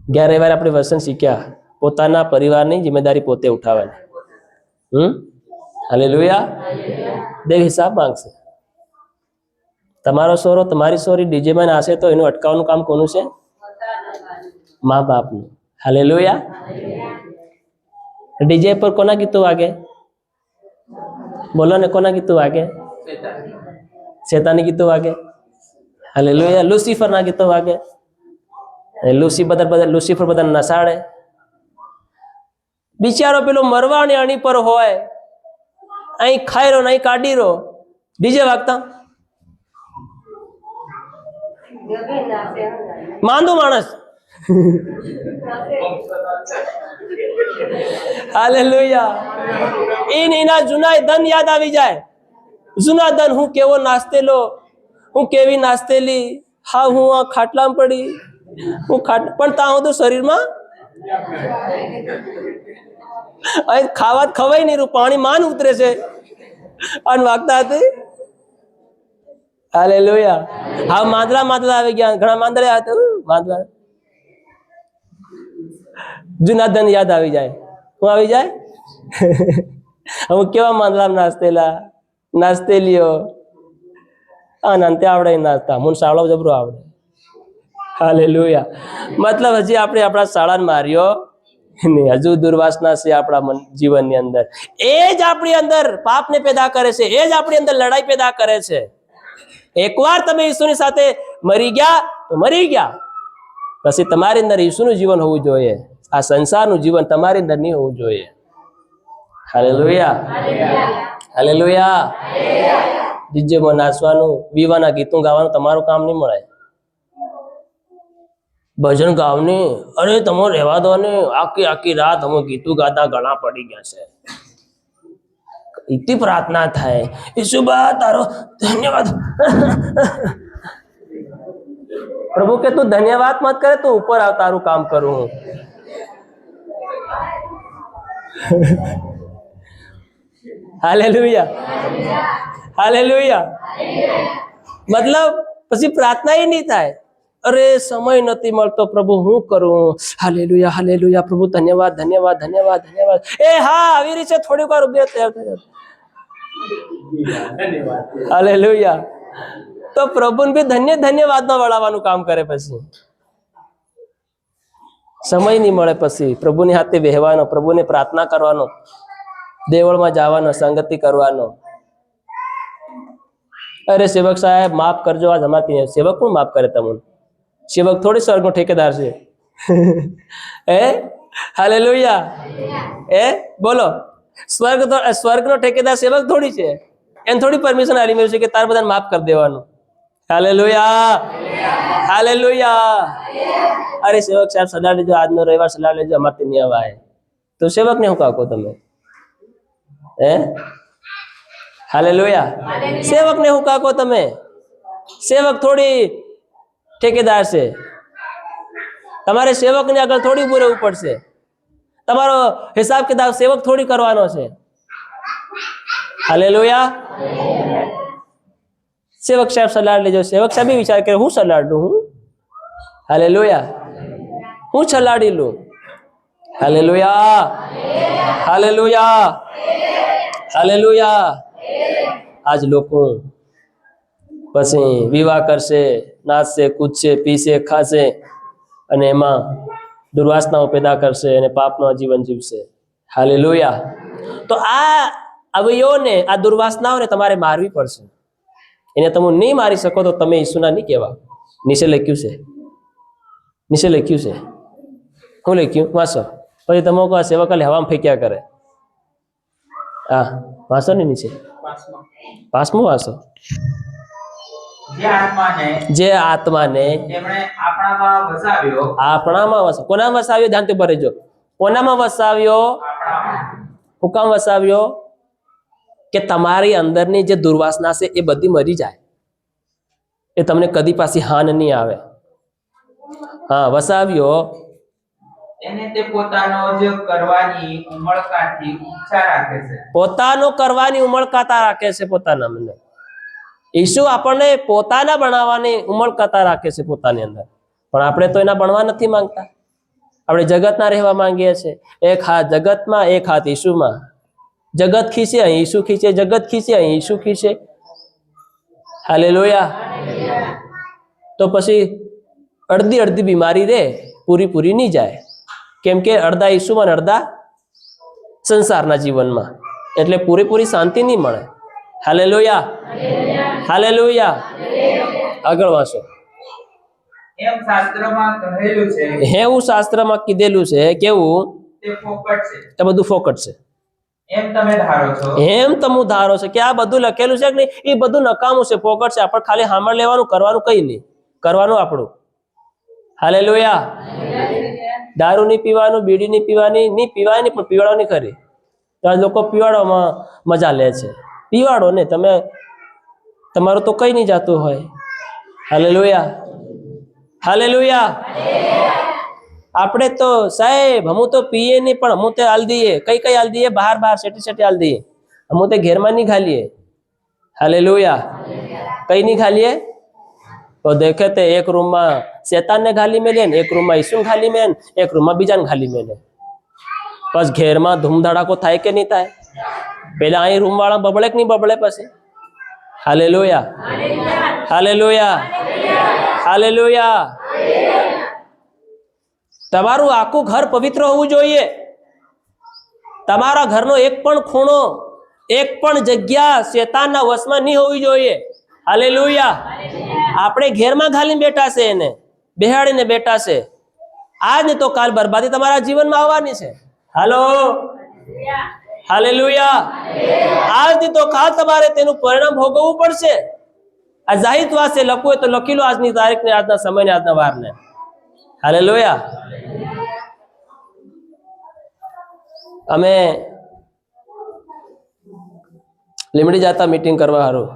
11 વાર આપણે વચન શીખ્યા પોતાના પરિવારની જિમ્મેદારી પોતે ઉઠાવવાની હાલેલુયા દેવ હિસાબ માંગશે તમારો સોરો તમારી સોરી ડીજે માં નાશે તો એનું અટકાવવાનું કામ કોનું છે મા બાપનું હાલેલુયા ડીજે પર કોના ગીતો વાગે બોલો ને કોના ગીતો વાગે શેતાની ગીતો વાગે હાલેલુયા લુસિફર ના ગીતો વાગે લુસિફર બધા નસાડે બિચારો પેલો મરવાની અણી પર હોય અહીં ખાઈ રહ્યો નહીં કાઢી રહ્યો ડીજે વાગતા માંદો માણસ હાલેલુયા એના જૂના ધન યાદ આવી જાય જૂના ધન હું કેવો નાસ્તેલો હું કેવી નાસ્તેલી હા હું આ ખાટલામાં પડી હું પણ ત્યાં તો શરીરમાં ખાવા ખવાય નહીં પાણી માન ઉતરે છે અને વાગતા હતી હાલેલુયા હા માંદલા આવી ગયા ઘણા માંદલા હતા માંદલા જૂના ધન યાદ આવી જાય શું આવી જાય અમુક કેવા માંદલા નાસ્તેલીઓ અંતે આવડે નાસ્તા મને શાળો જબરો આવડે. હાલેલુયા. મતલબ હજી આપણે આપણા શાળાને માર્યો નહીં, હજુ દુર્વાસના છે આપણા જીવનની અંદર. એ જ આપણી અંદર પાપને પેદા કરે છે, એ જ આપણી અંદર લડાઈ પેદા કરે છે. એકવાર તમે ઈસુની સાથે મરી ગયા તો મરી ગયા, પછી તમારી અંદર ઈસુનું જીવન હોવું જોઈએ. આ સંસારનું જીવન તમારી અંદર નહીં હોવું જોઈએ. Hallelujah, hallelujah. ડીજેમાં નાચવાનું, વિવાહના ગીતો ગાવાનું તમારું કામ નહીં મળે. ભજન ગાવને અરે તમે રહેવા દો ને, આખી રાત અમે ગીતું ગાતા ગળા પડી ગયા છે. એટલી પ્રાર્થના થાય, ઈસુબા તારો ધન્યવાદ. પ્રભુ કે તું ધન્યવાદ મત કરે, તું ઉપર આવ, તારું કામ કરું હું. Hallelujah, hallelujah. મતલબ પછી પ્રાર્થના નહીં થાય. અરે સમય નથી મળતો પ્રભુ, હું કરું? Hallelujah, hallelujah. પ્રભુ ધન્યવાદ, ધન્યવાદ, ધન્યવાદ, ધન્યવાદ. એ હા, આવી રીતે થોડીક વાર ઉભી તૈયાર થઈ જશે. હાલેલુયા. તો પ્રભુને બી ધન્યવાદમાં વળાવવાનું કામ કરે. પછી સમય નહીં મળે, પછી પ્રભુની હાથે વહેવાનો, પ્રભુને પ્રાર્થના કરવાનો, દેવળમાં જવાનો, સંગતિ કરવાનો. અરે સેવક સાહેબ માફ કરજો, આજ અમારી સેવક પણ માફ કરે તમને. સેવક થોડી સ્વર્ગનો ઠેકેદાર છે. હે હાલેલુયા. એ બોલો, સ્વર્ગનો ઠેકેદાર સેવક થોડી છે. એને થોડી પરમિશન આલી મળ્યું છે કે તાર બધાને માફ કરી દેવાનું. Hallelujah, hallelujah. અરે સેવક સાહેબ સલાહ લેજો, આજનો રવિવાર સલાહ લેજો, અમારથી નહીં અવાય. તો સેવક ને હું કાકો તમે? હે હાલેલુયા. સેવક ને હું કાકો તમે? સેવક થોડી ઠેકેદાર છે. તમારે સેવક ને આગળ થોડી ઉભું રહેવું પડશે. તમારો હિસાબ કિતાબ સેવક થોડી કરવાનો છે. હાલેલુયા. સેવક સાહેબ સલાહ લેજો. સેવક સાહેબ વિચાર કરે હું સલાડું હું. હાલેલુયા. હું સલાડી લઉં. Hallelujah, hallelujah, hallelujah. આજ લોકો પછી વિવાહ કરશે, નાચશે, કૂદશે, પીશે, ખાશે અને એમાં દુર્વાસનાઓ પેદા કરશે અને પાપનું જીવન જીવશે. હાલેલુયા. તો આ અવયવોને, આ દુર્વાસનાઓને તમારે મારવી પડશે. એને તમે નહીં મારી શકો તો તમે ઈસુના નહીં કહેવા. નીચે લખ્યું છે, નીચે લખ્યું છે. શું લખ્યું? વાંચો. પછી તમે કહો સેવક હવામાં ફેંક્યા કરે. હા વાંચો ને નીચે. પાંચમું વાંચો. જે આત્માને આપણામાં વસાવ્યો. કોનામાં વસાવ્યો? ધ્યાનથી ભરેજો. કોનામાં વસાવ્યો? હું કામ વસાવ્યો? કે તમારી અંદરની જે દુર્વાસના છે એ બધી મરી જાય, એ તમને કદી પાછી હાન નહીં આવે. હા વસાવ્યો. એને તે પોતાનો જ કરવાની ઉમળકાથી ઈચ્છા રાખે છે. પોતાનો કરવાની ઉમળકાતા રાખે છે પોતાના અંદર. ઈસુ આપણને પોતાના બનાવવાની ઉમળકાતા રાખે છે પોતાની અંદર, પણ આપણે તો એના બનવા નથી માંગતા. આપણે જગતના રહેવા માંગીએ છીએ. એક હાથ જગતમાં, એક હાથ ઈસુમાં. જગત ખીચે અહીં ઈસુ ખીચે, જગત ખીચે અહીં ઈસુ ખીચે. હાલેલુયા. તો પછી અડધી અડધી બીમારી રે, પૂરી નહીં જાય. કેમ કે અડધા ઈસુમાં, અડધા સંસારના જીવનમાં, એટલે પૂરેપૂરી શાંતિ નહીં મળે. Hallelujah, hallelujah. આગળ વાંચો. એમ શાસ્ત્રમાં કહેલું છે. એવું શાસ્ત્રમાં કીધેલું છે. કેવું? તે ફોકટ છે. એ બધું ફોકટ છે. એમ તમે ધારો છો. એમ તમે ધારો છો કે આ બધું લખેલું છે કે નહીં, એ બધું નકામું છે, ફોકટ છે. આપણે ખાલી સાંભળ લેવાનું, કરવાનું કઈ નહીં. કરવાનું આપણું. હાલેલુયા. દારૂ નહીં પીવાનું, બીડી નહીં પીવાની, નહીં પીવાની પણ પીવાડવાની ખરી. તો લોકો પીવાડવામાં મજા લે છે. પીવાડો ને તમે, તમારું તો કઈ નહીં જાતું હોય. Hallelujah, hallelujah. આપણે તો સાહેબ હમું તો પીએ નહીં, પણ હમું તે હાલ દઈએ. કઈ હાલ દઈએ? બહાર સેટી હાલ દઈએ. હમું તે ઘેરમાં નહીં ખાલીએ. હાલેલુયા. કઈ નહીં ખાલીએ? તો દેખે તે એક રૂમમાં શેતાનને ખાલી મેલે, એક રૂમમાં ઈસુને ખાલી મેલે, એક રૂમમાં બીજાને ખાલી મેલે. બસ ઘેરમાં ધૂમધડાકો થાય કે નહીં થાય? પેલા અહીં રૂમ વાળા બબળે કે નહીં બબળે પછી? Hallelujah, hallelujah, hallelujah. તમારું આખું ઘર પવિત્ર હોવું જોઈએ. તમારા ઘરનો એક પણ ખૂણો, એક પણ જગ્યા શેતાનના વશમાં નહીં હોવી જોઈએ. હાલેલુયા. આપણે ઘેરમાં ઘાલીને બેઠા છે, એને બેહાડીને બેઠા છે. આજ ને તો કાલ બરબાદી તમારા જીવનમાં આવવાની છે. હાલો, હાલેલુયા. આજની તો કાલ તમારે તેનું પરિણામ ભોગવવું પડશે. આ જાહિર વાત છે, લખવું હોય તો લખી લો આજની તારીખને, આજના સમયને, આજના વારને. હાલેલુયા. અમે લીમડી જતા મીટિંગ કરવા હારું.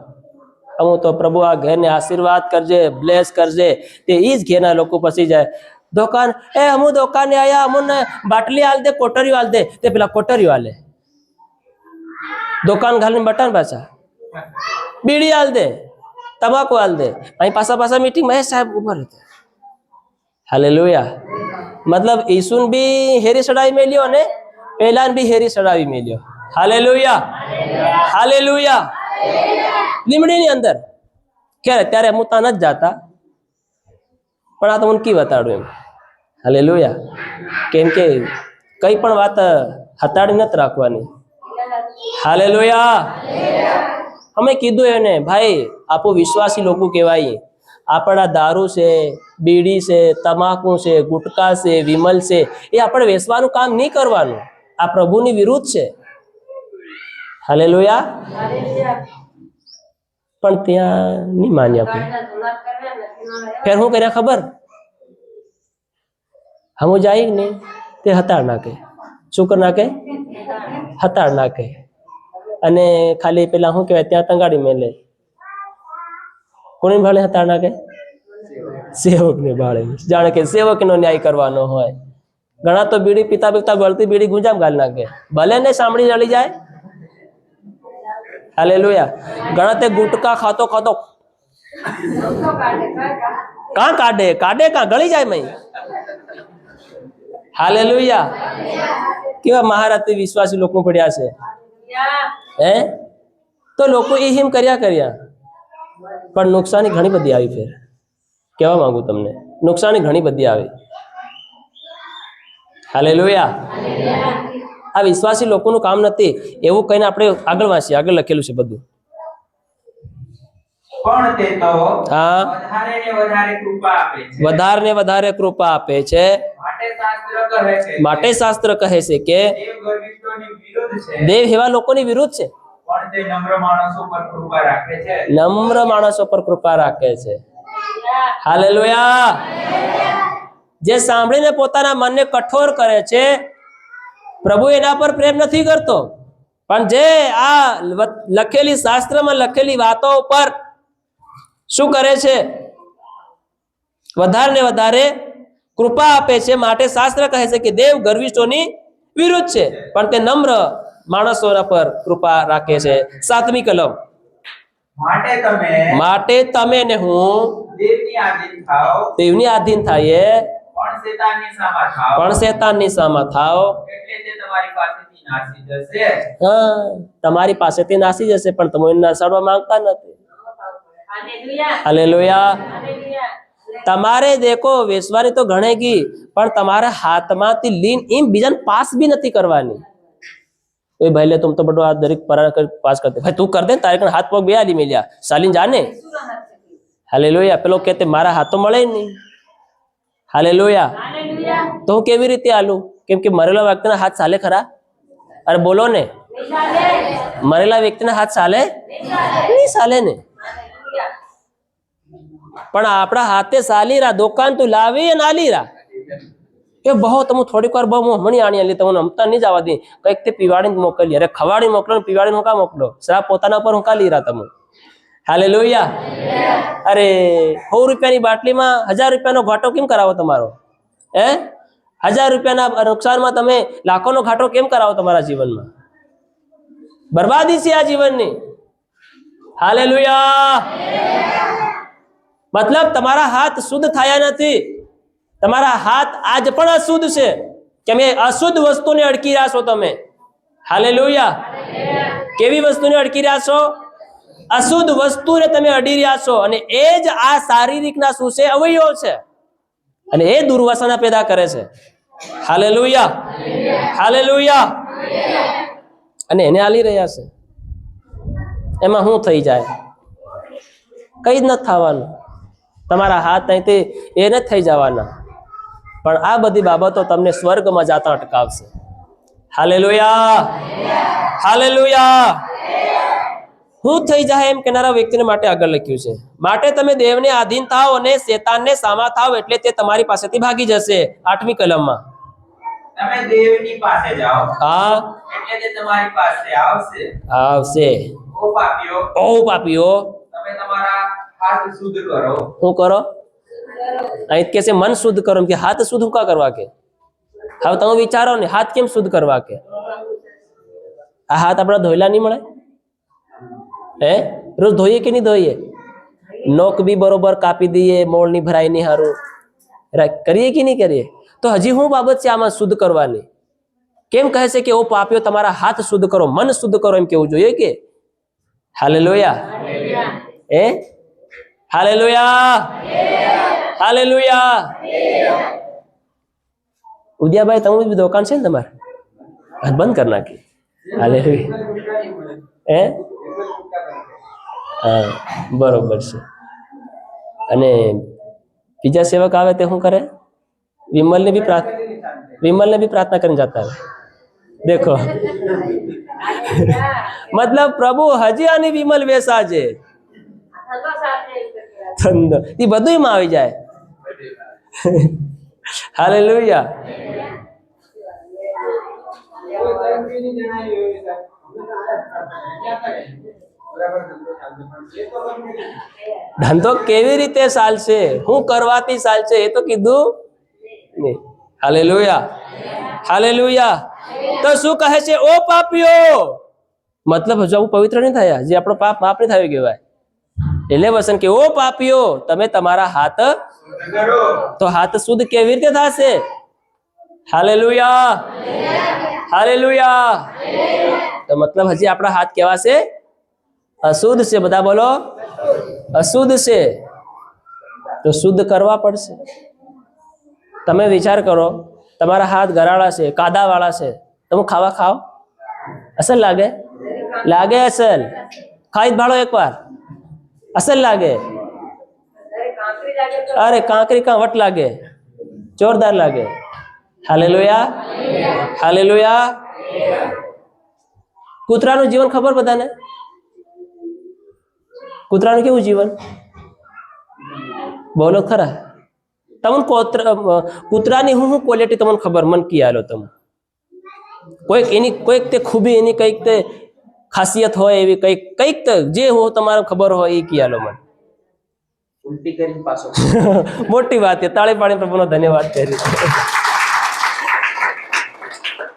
અમુક તો પ્રભુ આ ઘેરને આશીર્વાદ કરજે, બ્લેસ કરજે. તે ઈ જ ઘેરના લોકો પછી જાય દુકાન, એ અમુ દુકાને આયા, અમુને બાટલી હાલ દે, કોટરીઓ હાલ દે. તે પેલા કોટરીઓ હાલે, દુકાન ઘાલીને બટન પાછા, બીડી હાલ દે, તમાકુ હાલ દે. અહીં પાછા મીટિંગ મહેશ સાહેબ ઉભા રહેતે. હાલેલુયા. મતલબ ઈસુન બી હેરી ચડાવી મેલ્યો અને પેલાને બી હેરી ચડાવી મેલ્યો. Hallelujah, hallelujah. લીમડીની અંદર ક્યારે ત્યારે હું ત્યાં નથી જાતા, પણ આ તો મને કી બતાડું એમ. હાલેલુયા. કેમ કે કઈ પણ વાત હતાડી નથી રાખવાની. હાલેલુયા. અમે કીધું એને, ભાઈ આપો વિશ્વાસી લોકો કહેવાય. આપણા દારૂ છે, બીડી છે, તમાકુ છે, ગુટકા છે, વિમલ છે, એ આપણે વેચવાનું કામ નહીં કરવાનું. આ પ્રભુની વિરુદ્ધ છે. હાલેલુયા. પણ ત્યાં નહીં માન્યા. ફેર શું કર્યા ખબર? હમ જાય ને તે હતાળ નાખે. શું કર નાખે? હતાળ નાખે. અને ખાલી પેલા શું કહેવાય ત્યાં ટંગાડી મેલે. કોની ભાળે હતાળ નાખે? સેવકને ભાળે. જાણે કે સેવકનો ન્યાય કરવાનો હોય. ઘણા તો બીડી પીતા પીતા ગળતી બીડી ગુંજામ ગાલી નાખે, ભલે ને સાંભળી જળી જાય. હાલેલુયા. ઘણા તે ગુટકા ખાતો ખાતો કાં કાઢે કાં ગળી જાય મય. હાલેલુયા. કેવા મહારાતી વિશ્વાસી લોકો પડ્યા છે. હે તો લોકો એ હિમ કર્યા, પણ નુકસાની ઘણી બધી આવી. ફેર કહેવા માંગુ તમને, નુકસાની ઘણી બધી આવી. હાલેલુયા. આ વિશ્વાસી લોકોનું કામ નથી એવું કહીને આપણે આગળ વાંચીએ. આગળ લખેલું છે બધું. પણ તે તો હા, વધારે ને વધારે કૃપા આપે છે. વધારે ને વધારે કૃપા આપે છે. માટે શાસ્ત્ર કહે છે કે દેવ ગર્વિષ્ઠોની વિરુદ્ધ છે. દેવ એવા લોકોની વિરુદ્ધ છે, પણ તે નમ્ર માણસો પર કૃપા રાખે છે. નમ્ર માણસો પર કૃપા રાખે છે. હાલેલુયા. જે સાંભળીને પોતાના મનને કઠોર કરે છે, પ્રભુ એના પર પ્રેમ નથી કરતો. પણ જે આ લખેલી શાસ્ત્રમાં લખેલી વાતો પર શું કરે છે? વધારે ને વધારે કૃપા આપે છે. માટે શાસ્ત્ર કહે છે કે દેવ ગર્વિષ્ઠોની વિરુદ્ધ છે, પણ તે નમ્ર માણસોના પર કૃપા રાખે છે. 7મી કલમ. માટે તમે ને હું દેવની આધીન થાય, પણ શેતાનની સામા થાવ. હા, તમારી પાસેથી નાસી જશે, પણ તમે નાસાડવા માંગતા નથી. હાલેલુયા. તમારે દેખો વેચવાની તો ગણેગી, પણ તમારા હાથમાંથી લીન એમ બીજાને પાસ બી નથી કરવાની. એ ભાઈ લે તુમ તો બડો આ દરેક પરાર કર પાસ કરતે. ભાઈ તું કર દે, તારે કણ હાથ પગ બે આલી મેલ્યા, સાલીન જાને. હાલેલુયા. પેલો કહેતે મારા હાથો મળે નહીં. હાલેલુયા. તો હું કેવી રીતે આલું? કેમ કે મરેલા વ્યક્તિના હાથ ચાલે ખરા? અરે બોલો ને, મરેલા વ્યક્તિના હાથ ચાલે નહીં? ચાલે ને. પણ આપણા હાથે ચાલી રહ્યા. દુકાન તું લાવી અને આલી રહ્યા. એ બહુ તમે થોડીક વાર બહુ મણી આણી આલી, તમને અમતા નહીં જવા દે. કંઈક તે પીવાડીને મોકલી, અરે ખવાડી મોકલો ને પીવાડીને હું કા મોકલો? શ્રાપ પોતાના પર હું કા લઈ રહ્યા તમે? હાલેલુયા. અરે 100 રૂપિયાની બાટલીમાં 1000 રૂપિયાનો ઘાટો કેમ કરાવો તમારો? 1000 રૂપિયાના નુકસાનમાં તમે લાખોનો ઘાટો કેમ કરાવો તમારા જીવનમાં? બરબાદી છે આ જીવનની. હાલેલુયા. મતલબ તમારા હાથ શુદ્ધ થયા નથી. તમારા હાથ આજ પણ અશુદ્ધ છે. કેમ એ અશુદ્ધ વસ્તુને અડકી રહ્યા છો તમે. હાલેલુયા. કેવી વસ્તુને અડકી રહ્યા છો? અશુદ્ધ વસ્તુને તમે અડી રહ્યા છો, અને એ જ આ શારીરિકના શું છે? અવયવ છે, અને એ દુર્વાસના પેદા કરે છે. Hallelujah, hallelujah. અને એને હાલી રહ્યા છે. એમાં શું થઈ જાય? કઈ જ નથી થવાનું. તમારા હાથ અહીંથી એ નથી થઈ જવાના, પણ આ બધી બાબતો તમને સ્વર્ગમાં જાતા અટકાવશે. Hallelujah, hallelujah. શું થઈ જાય એમ કેનારા વ્યક્તિને માટે આગળ લખ્યું છે, માટે તમે દેવને આધીન થાવ અને શેતાનને સામા થાવ, એટલે તે તમારી પાસેથી ભાગી જશે. 8મી કલમમાં તમે દેવની પાસે જાઓ, હા, એટલે તે તમારી પાસે આવશે. આવશે. ઓ પાપીઓ, ઓ પાપીઓ, તમે તમારા હાથ શુદ્ધ કરો. શું કરો? અહીં કે છે મન શુદ્ધ કરો, એમ કે હાથ શુદ્ધ કા કરવા કે? હવે તમે વિચારો ને, હાથ કેમ શુદ્ધ કરવા કે? આ હાથ આપણા ધોયલા નહીં મળે? હે, રોજ ધોઈએ કે નહીં ધોઈએ? નોક બી બરોબર કાપી દઈએ, મોળ ની ભરાય નહીં, હારું કરીએ કે નહીં કરીએ? તો હજી શું બાબત છે આમાં શુદ્ધ કરવાની? કેમ કહે છે કે ઓ પાપીઓ તમારા હાથ શુદ્ધ કરો, મન શુદ્ધ કરો, એમ કેવું જોઈએ કે? હાલેલુયા, હે, હાલેલુયા, હાલેલુયા. ઉદયાભાઈ, તમે બી દુકાન છે ને તમારે? હાથ બંધ કરી નાખી. હાલેલુયા, હે, હા, બરોબર છે. અને બીજા સેવક આવે તે શું કરે? વિમલને બી પ્રાર્થના કરીને જતા રહે. દેખો, મતલબ પ્રભુ હજી આની વિમલ વેસા છે, એ બધું એમાં આવી જાય. હાલેલુયા. ધંધો કેવી રીતે ચાલશે, શું કરવાથી ચાલશે, એ તો કીધું નહીં. Hallelujah, hallelujah. તો શું કહે છે? ઓ પાપીઓ, મતલબ હજુ આવું પવિત્ર નહીં થયા, જે આપણો પાપ માફ નહીં થયો કહેવાય. એટલે વસન કે ઓ પાપીઓ, તમે તમારા હાથ કરો. તો હાથ શુદ્ધ કેવી રીતે થશે? Hallelujah, hallelujah. તો મતલબ હજી આપણા હાથ કેવા છે? અશુદ્ધ છે. બધા બોલો, અશુદ્ધ છે. તો શુદ્ધ કરવા પડશે. તમે વિચાર કરો, તમારા હાથ ગરાળા છે, કાદા વાળા છે, તમે ખાવા ખાઓ? અસલ લાગે? લાગે અસલ? ખાઈ ભાળો એકવાર, અસલ લાગે? અરે કાંકરી કા વટ લાગે, જોરદાર લાગે. Hallelujah, hallelujah. કૂતરાનું જીવન ખબર બધાને? કૂતરાનું કેવું જીવન? બોલો ખરા. તમને કૂતરાની હું ક્વોલિટી તમને ખબર? મન કી આલો તમે. કોઈક તે ખૂબી, એની કઈક તે ખાસિયત હોય, એવી કઈક જે હો તમારે ખબર હોય એ કી આલો મને. ઉલટી કરીને પાછો. મોટી વાત છે. તાળી પાડી પ્રભુનો ધન્યવાદ કરી.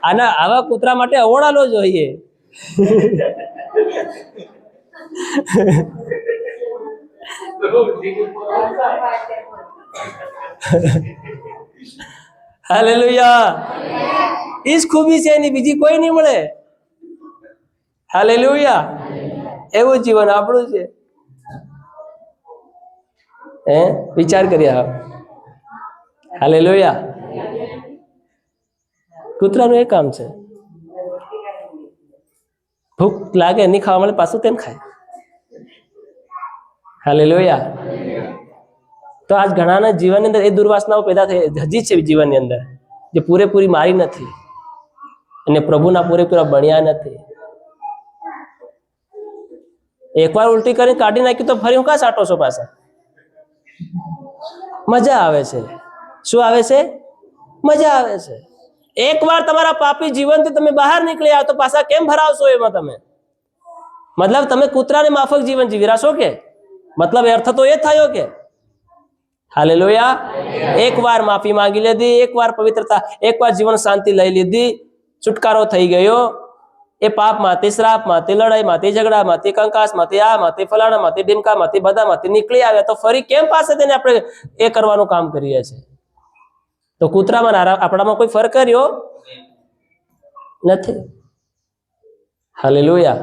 આવા કૂતરા માટે અવોર્ડ આલો જોઈએ. હાલેલુયા. ઈ જ ખૂબી છે એની, બીજી કોઈ નહીં મળે. હાલેલુયા. એવું જીવન આપણું છે. હે, વિચાર કર્યા. હાલેલુયા. કૂતરાનું એ કામ છે, ભૂખ લાગે નહીં ખાવા મળે પાછું તેમ ખાય. હાલેલુયા. તો આજ ઘણાના જીવનની અંદર એ દુર્વાસનાઓ પેદા થઈ હજી છે જીવનની અંદર, જે પૂરેપૂરી મારી નથી અને પ્રભુના પૂરેપૂરા બન્યા નથી. એકવાર ઉલટી કરીને કાઢી નાખ્યું તો ફરી હું કા સાટો છો પાછા? મજા આવે છે. શું આવે છે? મજા આવે છે. એકવાર તમારા પાપી જીવનથી તમે બહાર નીકળી આવો તો પાછા કેમ ભરાવશો એમાં તમે? મતલબ તમે કૂતરાને માફક જીવન જીવી રહ્યા છો કે? મતલબ અર્થ તો એ થયો કે? હાલેલુયા. એકવાર માફી માંગી લીધી, એકવાર પવિત્રતા, એકવાર જીવન શાંતિ લઈ લીધી, છુટકારો થઈ ગયો. એ પાપમાંથી, શ્રાપમાંથી, લડાઈમાંથી, ઝઘડામાંથી, કંકાસમાંથી, આમાંથી, ફલાણામાંથી, ડીમકામાંથી, બધામાંથી નીકળી આવ્યા તો ફરી કેમ પાસે તેને આપણે એ કરવાનું કામ કરીએ છીએ? તો કૂતરામાં આપણામાં કોઈ ફરક કર્યો નથી. હાલેલુયા.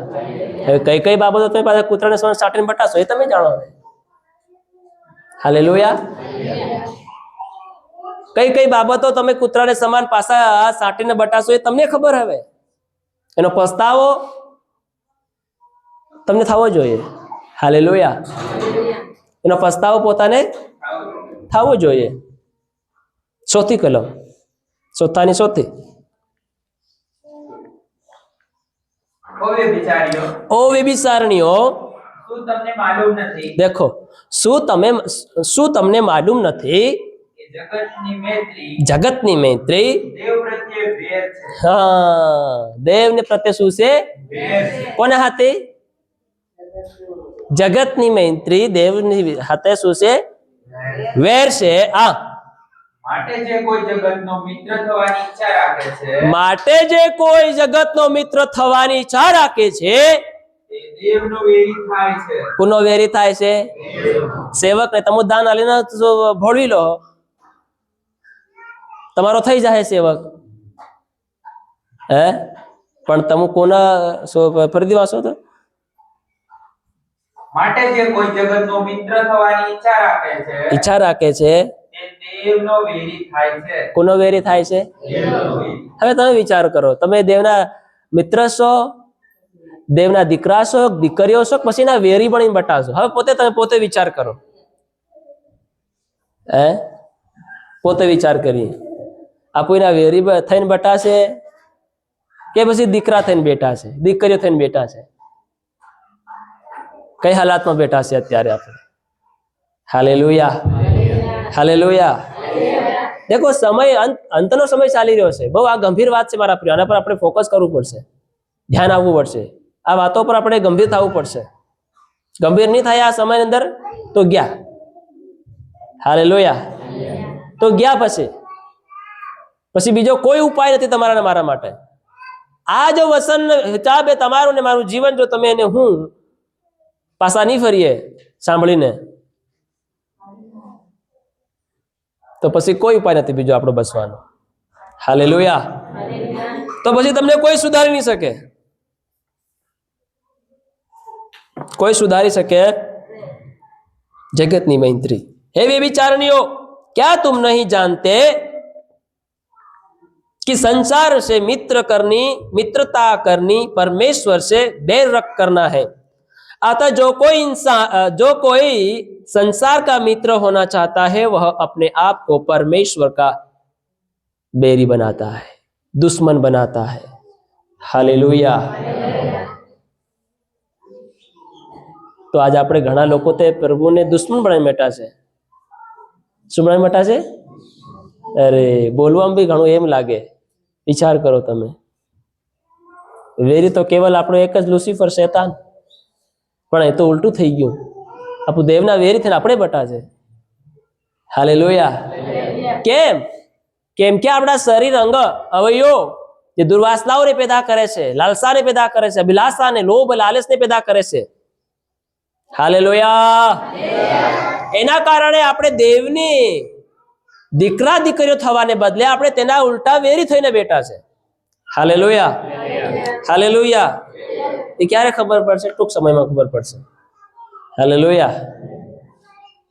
હવે કઈ કઈ બાબતો તમે પાછા કૂતરાને સમાન સાટીને બટાશો એ તમે જાણો. હાલેલુયા. કઈ કઈ બાબતો તમે કૂતરાને સમાન પાછા સાટીને બટાશો એ તમને ખબર. હવે એનો પસ્તાવો તમને થવો જોઈએ. હાલેલુયા. એનો પસ્તાવો પોતાને થવો જોઈએ. ચોથી કલમ, ચોથાની ચોથી. ઓ વ્યભિચારીણીઓ, શું તમને માલુમ નથી દેખો શું તમને માલુમ નથી કે જગતની મૈત્રી જગતની મૈત્રી દેવ પ્રત્યે વેર છે. હા, દેવને પ્રત્યે શું છે? વેર છે. કોના હાથે? જગતની મૈત્રી દેવની હાથે શું છે? વેર છે. આ માટે જે કોઈ જગતનો મિત્ર થવાની ઈચ્છા રાખે છે માટે જે કોઈ જગતનો મિત્ર થવાની ઈચ્છા રાખે છે તે દેવનો વેરી થાય છે. કોનો વેરી થાય છે? સેવક ને તમે દાન આલીને ભોળવી લો, તમારો થઈ જાય સેવક. હે પણ તમે કોના ફરીથી વાંચો તો? માટે જે કોઈ જગતનો મિત્ર થવાની ઈચ્છા રાખે છે ઈચ્છા રાખે છે તે દેવનો વેરી થાય છે. કોનો વેરી થાય છે? દેવનો વેરી. હવે તમે વિચાર કરો, તમે દેવના મિત્ર છો, દેવના દીકરા છો, દીકરીઓ છો, પછી ના વેરી બનીને બટાશો. હવે તમે પોતે વિચાર કરો. હે પોતે વિચાર કરીએ, આ કોઈના વેરી થઈને બટાશે કે પછી દીકરા થઈને બેઠા છે, દીકરીઓ થઈને બેઠા છે? કઈ હાલાતમાં બેઠા છે અત્યારે આપણે? હાલેલુયા. હાલેલુયા. દેખો સમય અંતનો સમય ચાલી રહ્યો છે. બહુ આ ગંભીર વાત છે મારા પ્રિય. આના પર આપણે ફોકસ કરવું પડશે, ધ્યાન આપવું પડશે. આ વાતો પર આપણે ગંભીર થવું પડશે. ગંભીર નહીં થાય આ સમયની અંદર તો ગયા. હાલેલુયા. તો ગયા પછી બીજો કોઈ ઉપાય નથી તમારા ને મારા માટે. આ જો વસન હિસાબે તમારું ને મારું જીવન જો તમે એને હું પાછા નહીં ફરીએ સાંભળીને, તો પછી કોઈ ઉપાય નથી બીજો આપણો બસવાનો. હાલેલુયા. તો પછી તમને કોઈ સુધારી નહીં શકે. કોઈ સુધારી શકે? जगत मैत्री। हे वे विचारणियों, क्या तुम नहीं जानते कि संसार से मित्रता करनी परमेश्वर से बैर रख करना है। अतः जो कोई संसार का मित्र होना चाहता है वह अपने आप को परमेश्वर का बैरी बनाता है, दुश्मन बनाता है। हालेलुया। तो आज આપણે ઘણા લોકો તે પ્રભુને દુશ્મન બનાવી બેઠા છે। શું બનાવી બેઠા છે? અરે બોલવામાં બી ઘણું એમ લાગે। વિચાર કરો તમે, વેરી તો કેવલ આપણો એક જ લુસિફર શૈતાન, પણ એ તો ઉલટું થઈ ગયું। આપણું દેવના વેરી થઈને આપણે બેઠા છે। હાલેલુયા। કેમ? કેમ કે આપણા શરીર અંગ અવયવો જે દુર્વાસનાઓને પેદા કરે છે, લાલસાને પેદા કરે છે, અભિલાષાને, લોભ લાલચને પેદા કરે છે। હાલેલુયા। એના કારણે આપણે દેવની દીકરા દીકરીઓ થવાને બદલે આપણે તેના ઉલટા વેરી થઈને બેઠા છે। હાલેલુયા। હાલેલુયા। એ ક્યારે ખબર પડશે? ટૂંક સમયમાં ખબર પડશે। હાલેલુયા।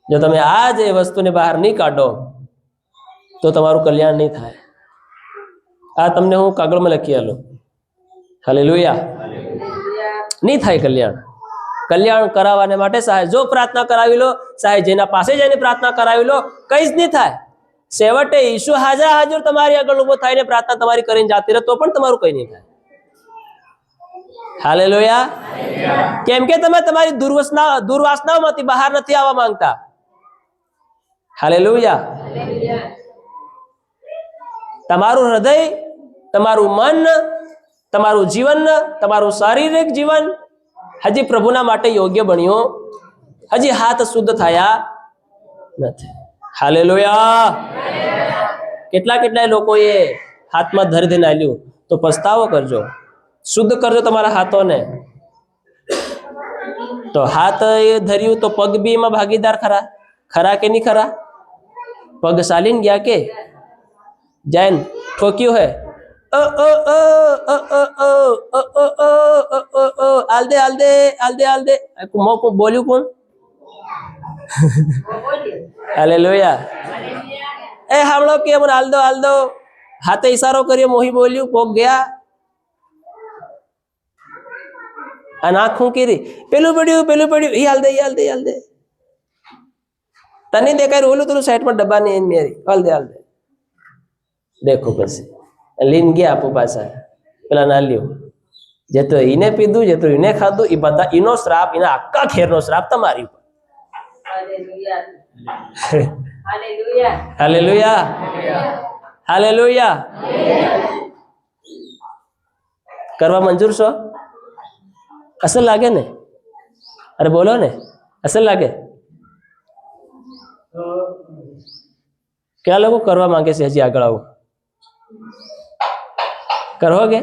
જો તમે આ જે વસ્તુને બહાર નહીં કાઢો તો તમારું કલ્યાણ નહીં થાય। આ તમને હું કાગળમાં લખી આલું। હાલેલુયા। નહીં થાય કલ્યાણ। કલ્યાણ કરાવવાને માટે સાહેબ જો પ્રાર્થના કરાવી લો, સાહેબ જેના પાસે જઈને પ્રાર્થના કરાવી લો, કઈ જ નહીં થાય। છેવટે ઈસુ હાજર તમારી આગળ ઉભો થઈને પ્રાર્થના તમારી કરીને જાતી રહે તો પણ તમારું કઈ નહીં થાય। હાલેલુયા। કેમ કે તમે તમારી દુર્વાસનાઓમાંથી બહાર નથી આવવા માંગતા। હાલેલુયા। તમારું હૃદય, તમારું મન, તમારું જીવન, તમારું શારીરિક જીવન હજી પ્રભુના માટે યોગ્ય બન્યો, હજી હાથ શુદ્ધ થયા નથી। હાલેલુયા। કેટલા લોકોએ હાથમાં ધરી દઈને આલ્યું, તો પસ્તાવો કરજો, શુદ્ધ કરજો તમારા હાથોને। તો હાથ એ ધર્યું તો પગ બી એમાં ભાગીદાર ખરા કે નહીં ખરા? પગ ચાલીને ગયા કે જૈન ઠોક્યું હે હાલ દે બોલ્યું કોણ? હાલેલુયા. એ હામળો કે મને હાલ દો હાથે ઈશારો કર્યો, મોહી બોલ્યું, કોક ગયા અને આંખ ખૂંકી પેલું પડ્યું ઈ હાલ દે તને દેખાય ઓલું તું સાઈડમાં ડબ્બા ની મેરી હાલ દે દેખો પછી લીન ગયા આપો પાછા પેલા ના લ્યો જે તો એને પીધું જે તો એને ખાધું એ બધા એનો શ્રાપ, એના આખા ખેરનો શ્રાપ તમારી ઉપર. Hallelujah hallelujah. કરવા મંજૂર છો? અસલ લાગે ને? અરે બોલો ને, અસલ લાગે? क्या लोग करवा मांगे से हजी आगळ आવો करोगे?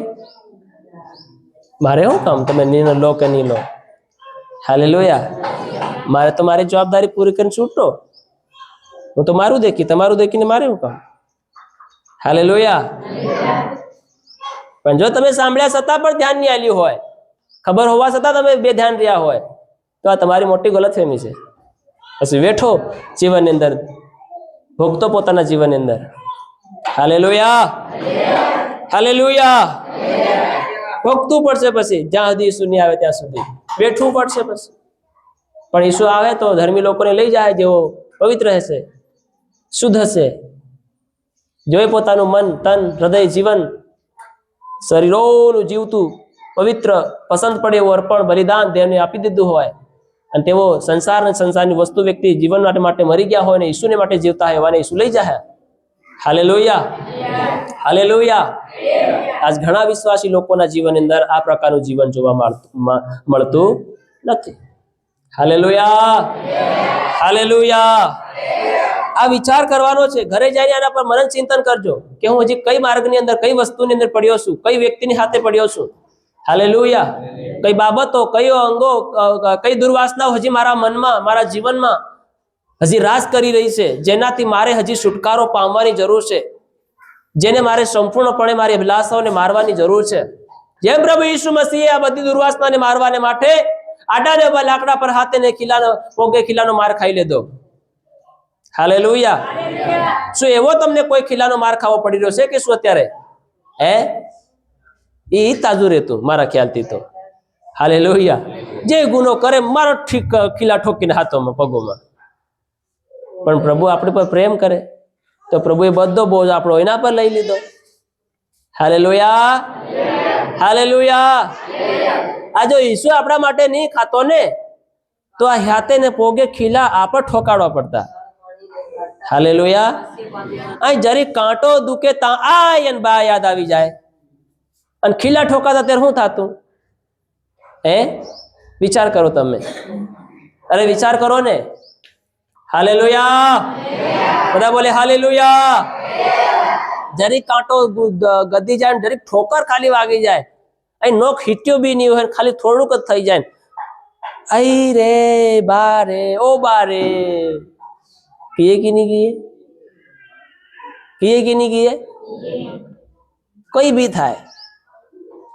मारे હું કામ તમે ની લો કે ની લો? હાલેલુયા. મારે તો મારી જવાબદારી પૂરી કરીને છૂટો. હું તો મારું દેખી તમારું દેખીને મારે હું કામ? હાલેલુયા. પણ જો તમે સાંભળ્યા છતાં પણ ધ્યાન નહીં આલ્યું હોય, ખબર હોવા છતાં તમે બે ધ્યાન રહ્યા હોય, તો આ તમારી મોટી ગલતફહેમી છે. પછી વેઠો જીવનની અંદર, ભોગતો પોતાના જીવનની અંદર. Hallelujah hallelujah. ભોગતું પડશે પછી, જ્યાં સુધી ઈસુ નહીં આવે ત્યાં સુધી બેઠવું પડશે. પછી પણ ઈસુ આવે તો ધર્મી લોકોને લઈ જાય, જેઓ પવિત્ર હશે, શુદ્ધ હશે, જોઈ પોતાનું મન, તન, હૃદય, જીવન, શરીરોનું જીવતું પવિત્ર પસંદ પડે એવું અર્પણ બલિદાન દેવને આપી દીધું હોય, અને તેઓ સંસાર અને સંસારની વસ્તુ વ્યક્તિ જીવન માટે મરી ગયા હોય ને ઈસુને માટે જીવતા હોય એવાને ઈસુ લઈ જાય. Hallelujah hallelujah. આજ ઘણા વિશ્વાસી લોકોના જીવનની અંદર આ પ્રકારનું જીવન જોવા મળતું નથી. Hallelujah hallelujah. આ વિચાર કરવાનો છે. ઘરે જઈને આના પર મનન ચિંતન કરજો કે હું હજી કઈ માર્ગની અંદર, કઈ વસ્તુની અંદર પડ્યો છું, કઈ વ્યક્તિની હાથે પડ્યો છું. હાલેલુયા. કઈ બાબતો, કઈ અંગો, કઈ દુર્વાસનાઓ હજી મારા મનમાં, મારા જીવનમાં હજી રાજ કરી રહી છે, જેનાથી મારે હજી છુટકારો પામવાની જરૂર છે, જેને મારે સંપૂર્ણપણે મારી અભિલાષાઓને મારવાની જરૂર છે. જેમ પ્રભુ ઈસુ મસીહે આ બધી દુર્વાસનાને મારવાને માટે આડાને લાકડા પર હાથે ને પોગે ખીલાનો માર ખાઈ લીધો. હાલેલુયા. શું એવો તમને કોઈ ખીલાનો માર ખાવો પડી રહ્યો છે કે શું અત્યારે? એ તાજું રહેતું મારા ખ્યાલથી તો. હાલેલુયા. જે ગુનો કરે મારો ઠીક ખીલા ઠોકીને હાથોમાં પગોમાં. પણ પ્રભુ આપણી પર પ્રેમ કરે તો પ્રભુએ બધો બોજ આપણો એના પર લઈ લીધો. Hallelujah hallelujah. આ જો ઈસુ આપણા માટે નહીં ખાતો ને, તો આ હાથે ને પોગે ખીલા આપણ ઠોકાડવા પડતા. હાલેલુયા. અહીં જરી કાંટો દુખે તાં આય અને બા યાદ આવી જાય, અને ખીલા ઠોકાતા ત્યારે શું થતું? વિચાર કરો તમે. અરે વિચાર કરો ને. હાલેલુયા. બધા બોલે હાલેલુયા. જરી કાંટો ગદી જાય, જરી ઠોકર ખાલી વાગી જાય, અહીં નોક હિટ્યો બી નહીં હોય, ખાલી થોડુંક જ થઈ જાય, આઈ રે બા રે ઓ બા રે. કીએ કે નહીં કીએ? કીએ કે નહીં કીએ? કઈ બી થાય.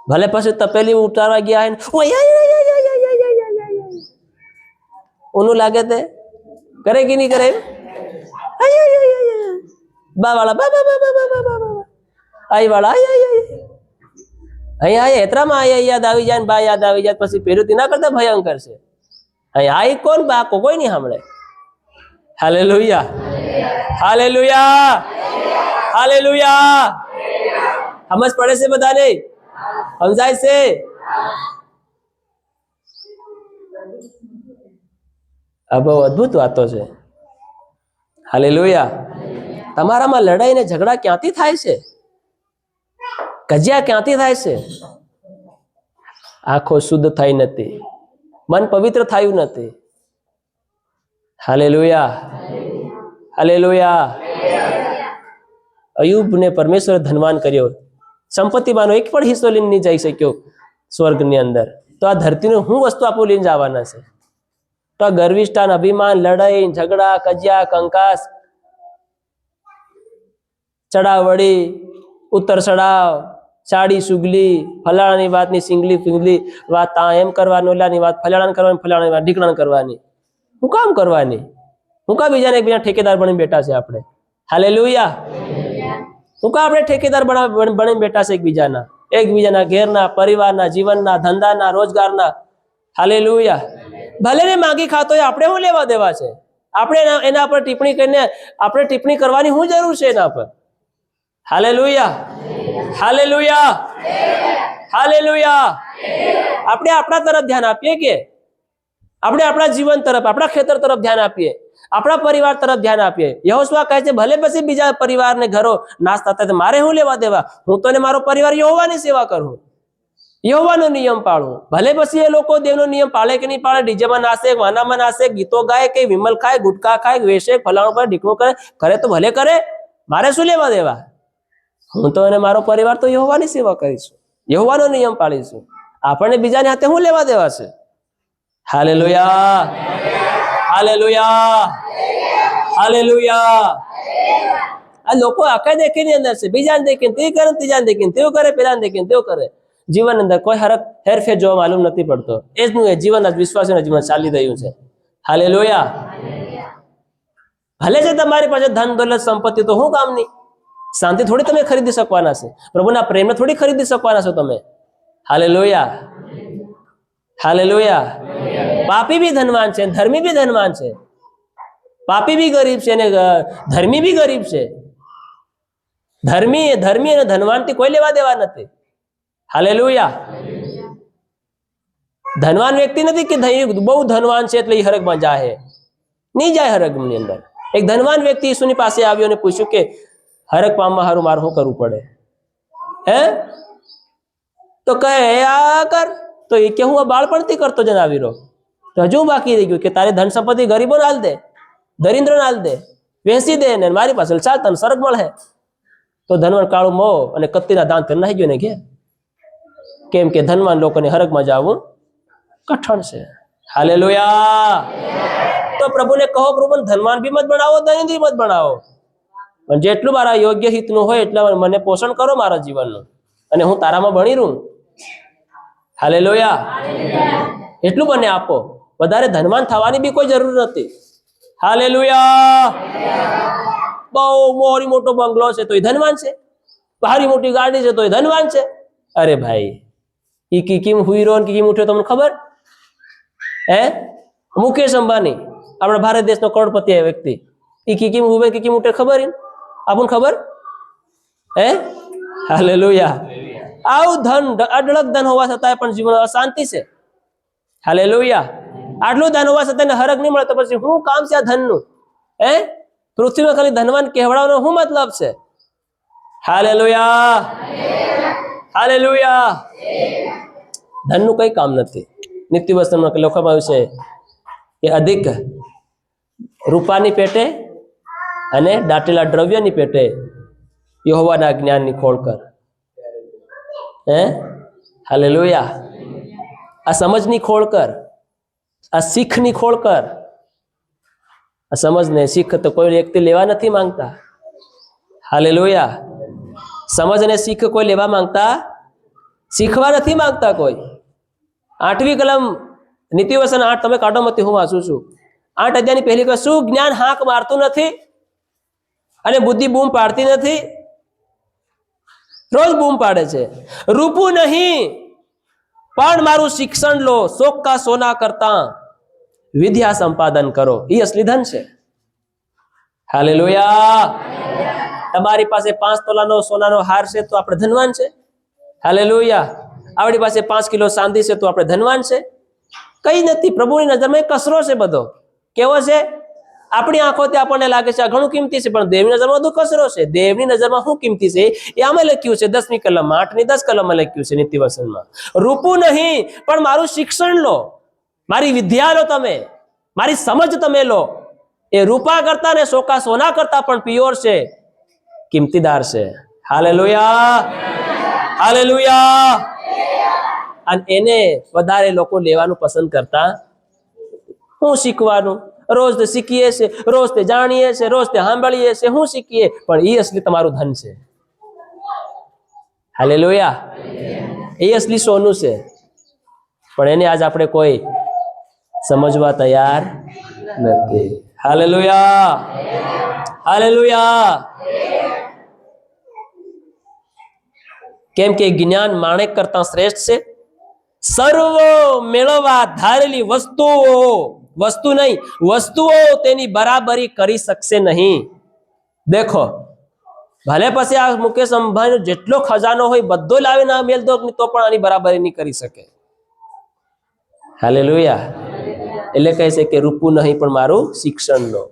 ભલે પછી તપેલી ઉતારવા ગયા ઓનું લાગે તે કરે કે નહીં કરે? બા વાળા બા બા બા બા આઈ વાળા અહીંયા હેતરામાં આઈ યાદ આવી જાય ને બા યાદ આવી જાય, પછી પેરુતી ના કરતા ભયંકર છે. અહીંયા આઈ કોણ બા કોઈ નહીં સાંભળે. Hallelujah hallelujah hallelujah. સમજ પડે છે બધાને? સમજાય છે? આ બહુ અદભુત વાતો છે. હાલેલુયા. તમારામાં લડાઈ ને ઝઘડા ક્યાંથી થાય છે? કજિયા ક્યાંથી થાય છે? આંખો શુદ્ધ થઈ નથી, મન પવિત્ર થયું નથી. Hallelujah hallelujah. અયુબને પરમેશ્વરે ધનવાન કર્યો, સંપત્તિમાંનો એક પણ હિસ્સો લઈને નહીં જઈ શક્યો સ્વર્ગની અંદર. તો આ ધરતીનું શું વસ્તુ આપું લઈને જવાના છે? તો આ ગર્વિષ્ઠાન, અભિમાન, લડાઈ, ઝઘડા, કજિયા, કંકાસ, ચડાવડી, ઉત્તર ચડાવ, સાડી સુગલી, ફલાણાની વાતની સિંગલી ફિંગલી વાત તા એમ કરવાની, ઓલાની વાત ફલાણા કરવાની, ફલાણાની વાત ઢીકણાની કરવાની. હું કામ કરવાની? હું કામ બીજાને એકબીજા ઠેકેદાર બની બેઠા છે આપણે? હાલેલુયા. હું કામ આપણે ઠેકેદાર બની બેઠા છે એકબીજાના ઘેરના, પરિવારના, જીવનના, ધંધાના, રોજગારના? હાલેલુયા. ભલે ને માગી ખાતો હોય, આપણે શું લેવા દેવા છે? આપણે એના પર ટિપ્પણી કરીને આપણે ટિપ્પણી કરવાની શું જરૂર છે એના પર? Hallelujah, hallelujah, hallelujah. આપણે આપણા તરફ ધ્યાન આપીએ કે આપણે આપણા જીવન તરફ, આપણા ખેતર તરફ ધ્યાન આપીએ, આપણા પરિવાર તરફ ધ્યાન આપીએ? યહોશુઆ કહે છે ભલે પછી બીજા પરિવારને ઘરો નાશ થતા, મારે શું લેવા દેવા? હું તો મારો પરિવાર યહોવાની સેવા કરું, યહોવાનો નિયમ પાળું. ભલે પછી એ લોકો દેવનો નિયમ પાળે કે નહીં પાળે, ડીજેમાં નાશે, વાનામાં નાશે, ગીતો ગાય કે વિમલ ખાય, ગુટકા ખાય, વેશે, ફલાણું કરે, ઢીકણું કરે તો ભલે કરે, મારે શું લેવા દેવા? હું તો મારો પરિવાર તો યહોવાની સેવા કરીશું, યહોવાનો નિયમ પાળીશું. આપણને બીજાને હાથે શું લેવા દેવા છે? Hallelujah, hallelujah, hallelujah. આ લોકો આખા દેખીની અંદર છે, બીજાને દેખીને તે કરે, ત્રીજાને દેખીને તેવું કરે, પેલાને દેખીને તેવું કરે. જીવન અંદર કોઈ હેરફેર જોવા માલુમ નથી પડતો. એ જ નું એ જીવન વિશ્વાસનું જીવન ચાલી રહ્યું છે. હાલેલુયા. ભલે છે તમારી પાસે ધન દોલત સંપત્તિ, તો શું કામની? શાંતિ થોડી તમે ખરીદી શકવાના છે, પ્રભુના પ્રેમને થોડી ખરીદી શકવાના છો તમે. Hallelujah, hallelujah. પાપી બી ધનવાન છે, ધર્મી બી ધનવાન છે. પાપી બી ગરીબ છે અને ધર્મી બી ગરીબ છે. ધર્મી અને ધનવાનથી કોઈ લેવા દેવા નથી. હાલેલુયા. ધનવાન વ્યક્તિ નથી કે બહુ ધનવાન છે એટલે એ હરગમાં જાય, નહીં જાય હરગની અંદર. એક ધનવાન વ્યક્તિ ઈસુની પાસે આવ્યો અને પૂછ્યું કે હરગ પામવા હારું મારે શું કરવું પડે? હે? તો કહે આ કર. તો એ કે હું બાળપણથી કરતો જણાવી રહ્યો, તો હજુ બાકી રહી ગયું કે તારે ધન સંપત્તિ ગરીબો હાલ દે, દરિદ્ર હાલ દે, વેચી દે ને મારી પાસે ચાલ તને સરગ મળે. તો ધનવાન કાળું મો અને કત્તીના દાંત નાહી ગયો ને ઘેર. કેમ કે ધનવાન લોકોને હરગમાં જવું કઠણ છે. હાલેલુયા. તો પ્રભુને કહો, પ્રભુ ધનવાન બી મત બનાવો, દરિદ્ર મત બનાવો, પણ જેટલું મારા યોગ્ય હિતનું હોય એટલા મને પોષણ કરો મારા જીવનનું, અને હું તારામાં ભણી રહું. હાલેલુયા. એટલું મને આપો. વધારે ધનવાન થવાની બી કોઈ જરૂર નથી. હાલેલુયા. બહુ મોરી મોટો બંગલો છે તો એ ધનવાન છે, ભારી મોટી ગાડી છે તો એ ધનવાન છે. અરે ભાઈ, ઈ કિકીમ હુઈ રહ્યો ને કિકીમ ઉઠ્યો તમને ખબર? હે? મુકેશ અંબાણી, આપણા ભારત દેશનો કરોડપતિ વ્યક્તિ, ઈ કિકીમ હુવે કિકીમ ઉઠે ખબર? આપણને ખબર? હે? હાલેલુયા. આવું ધન, અઢળક ધન હોવા છતાંય પણ જીવન અશાંતિ છે. હાલેલુયા. આટલું ધન હોવા છતાંય હરખ નહીં મળે તો પછી શું કામ છે આ ધનનું? હે? પૃથ્વીમાં ખાલી ધનવાન કહેવડાવવાનો શું મતલબ છે? Hallelujah, hallelujah. ધનનું કઈ કામ નથી. નિત્ય વસ્ત્રમાં લખવામાં આવ્યું છે કે અધિક રૂપાની પેટે અને દાટેલા દ્રવ્યની પેટે યહોવાના જ્ઞાનની ખોળ કર. હે? હાલેલુયા. આ સમજની ખોળ કર, આ શીખની ખોળ કર. આ સમજને શીખ તો કોઈ વ્યક્તિ લેવા નથી માંગતા. હાલેલુયા. સમજ અને શીખ કોઈ લેવા માંગતા, શીખવા નથી માંગતા કોઈ. 8મી કલમ નીતિવસન 8 તમે કાઢો મતી, હું વાંચું છું. 8 અધ્યાયની પહેલી કલમ. શું જ્ઞાન હાંક મારતું નથી અને બુદ્ધિ બૂમ પાડતી નથી? રોજ બૂમ પાડે છે. રૂપું નહીં પણ મારું શિક્ષણ લો, સોક્કા સોના કરતા વિદ્યા સંપાદન કરો. એ અસલી ધન છે. હાલેલુયા. તમારી પાસે 5 તોલાનો સોનાનો હાર છે તો આપણે ધનવાન છે. હાલેલુયા. આપણી પાસે 5 કિલો ચાંદી છે તો આપણે ધનવાન છે? કઈ નથી. પ્રભુની નજરમાં કચરો છે બધો. કેવો છે? આપણી આંખોથી આપણને લાગે છે આ ઘણું કિંમતી છે, પણ દેવની નજરમાં બધું કચરો છે. દેવની નજરમાં શું કિંમતી છે એ આમાં લખ્યું છે 10મી કલમમાં, 8ની 10 કલમમાં લખ્યું છે નીતિવસનમાં. રૂપું નહીં પણ મારું શિક્ષણ લો, મારી વિદ્યા લો, તમે મારી સમજ તમે લો. એ રૂપા કરતા ને સોકા સોના કરતા પણ પ્યોર છે, કિંમતીદાર છે. Hallelujah, hallelujah. અને એને વધારે લોકો લેવાનું પસંદ કરતા. હું શીખવાનું? રોજ તે શીખીએ છે, રોજ તે જાણીએ છે, રોજ તે સાંભળીએ છે, હું શીખીએ, પણ એ અસલી તમારું ધન છે. હાલેલુયા. એ અસલી સોનું છે, પણ એને આજ આપણે કોઈ સમજવા તૈયાર નથી. Hallelujah, hallelujah. કેમ કે જ્ઞાન માણેક કરતા શ્રેષ્ઠ છે. સર્વ મેળવવા ધારેલી વસ્તુ નહીં, વસ્તુઓ તેની બરાબરી કરી શકશે નહીં. દેખો, ભલે પછી આ મુકેશ અંબાણીનો જેટલો ખજાનો હોય બધો લાવીને મેલ દો તો પણ આની બરાબરી નહીં કરી શકે. હાલેલુયા. એટલે કહે છે કે રૂપું નહીં પણ મારું શિક્ષણ લો.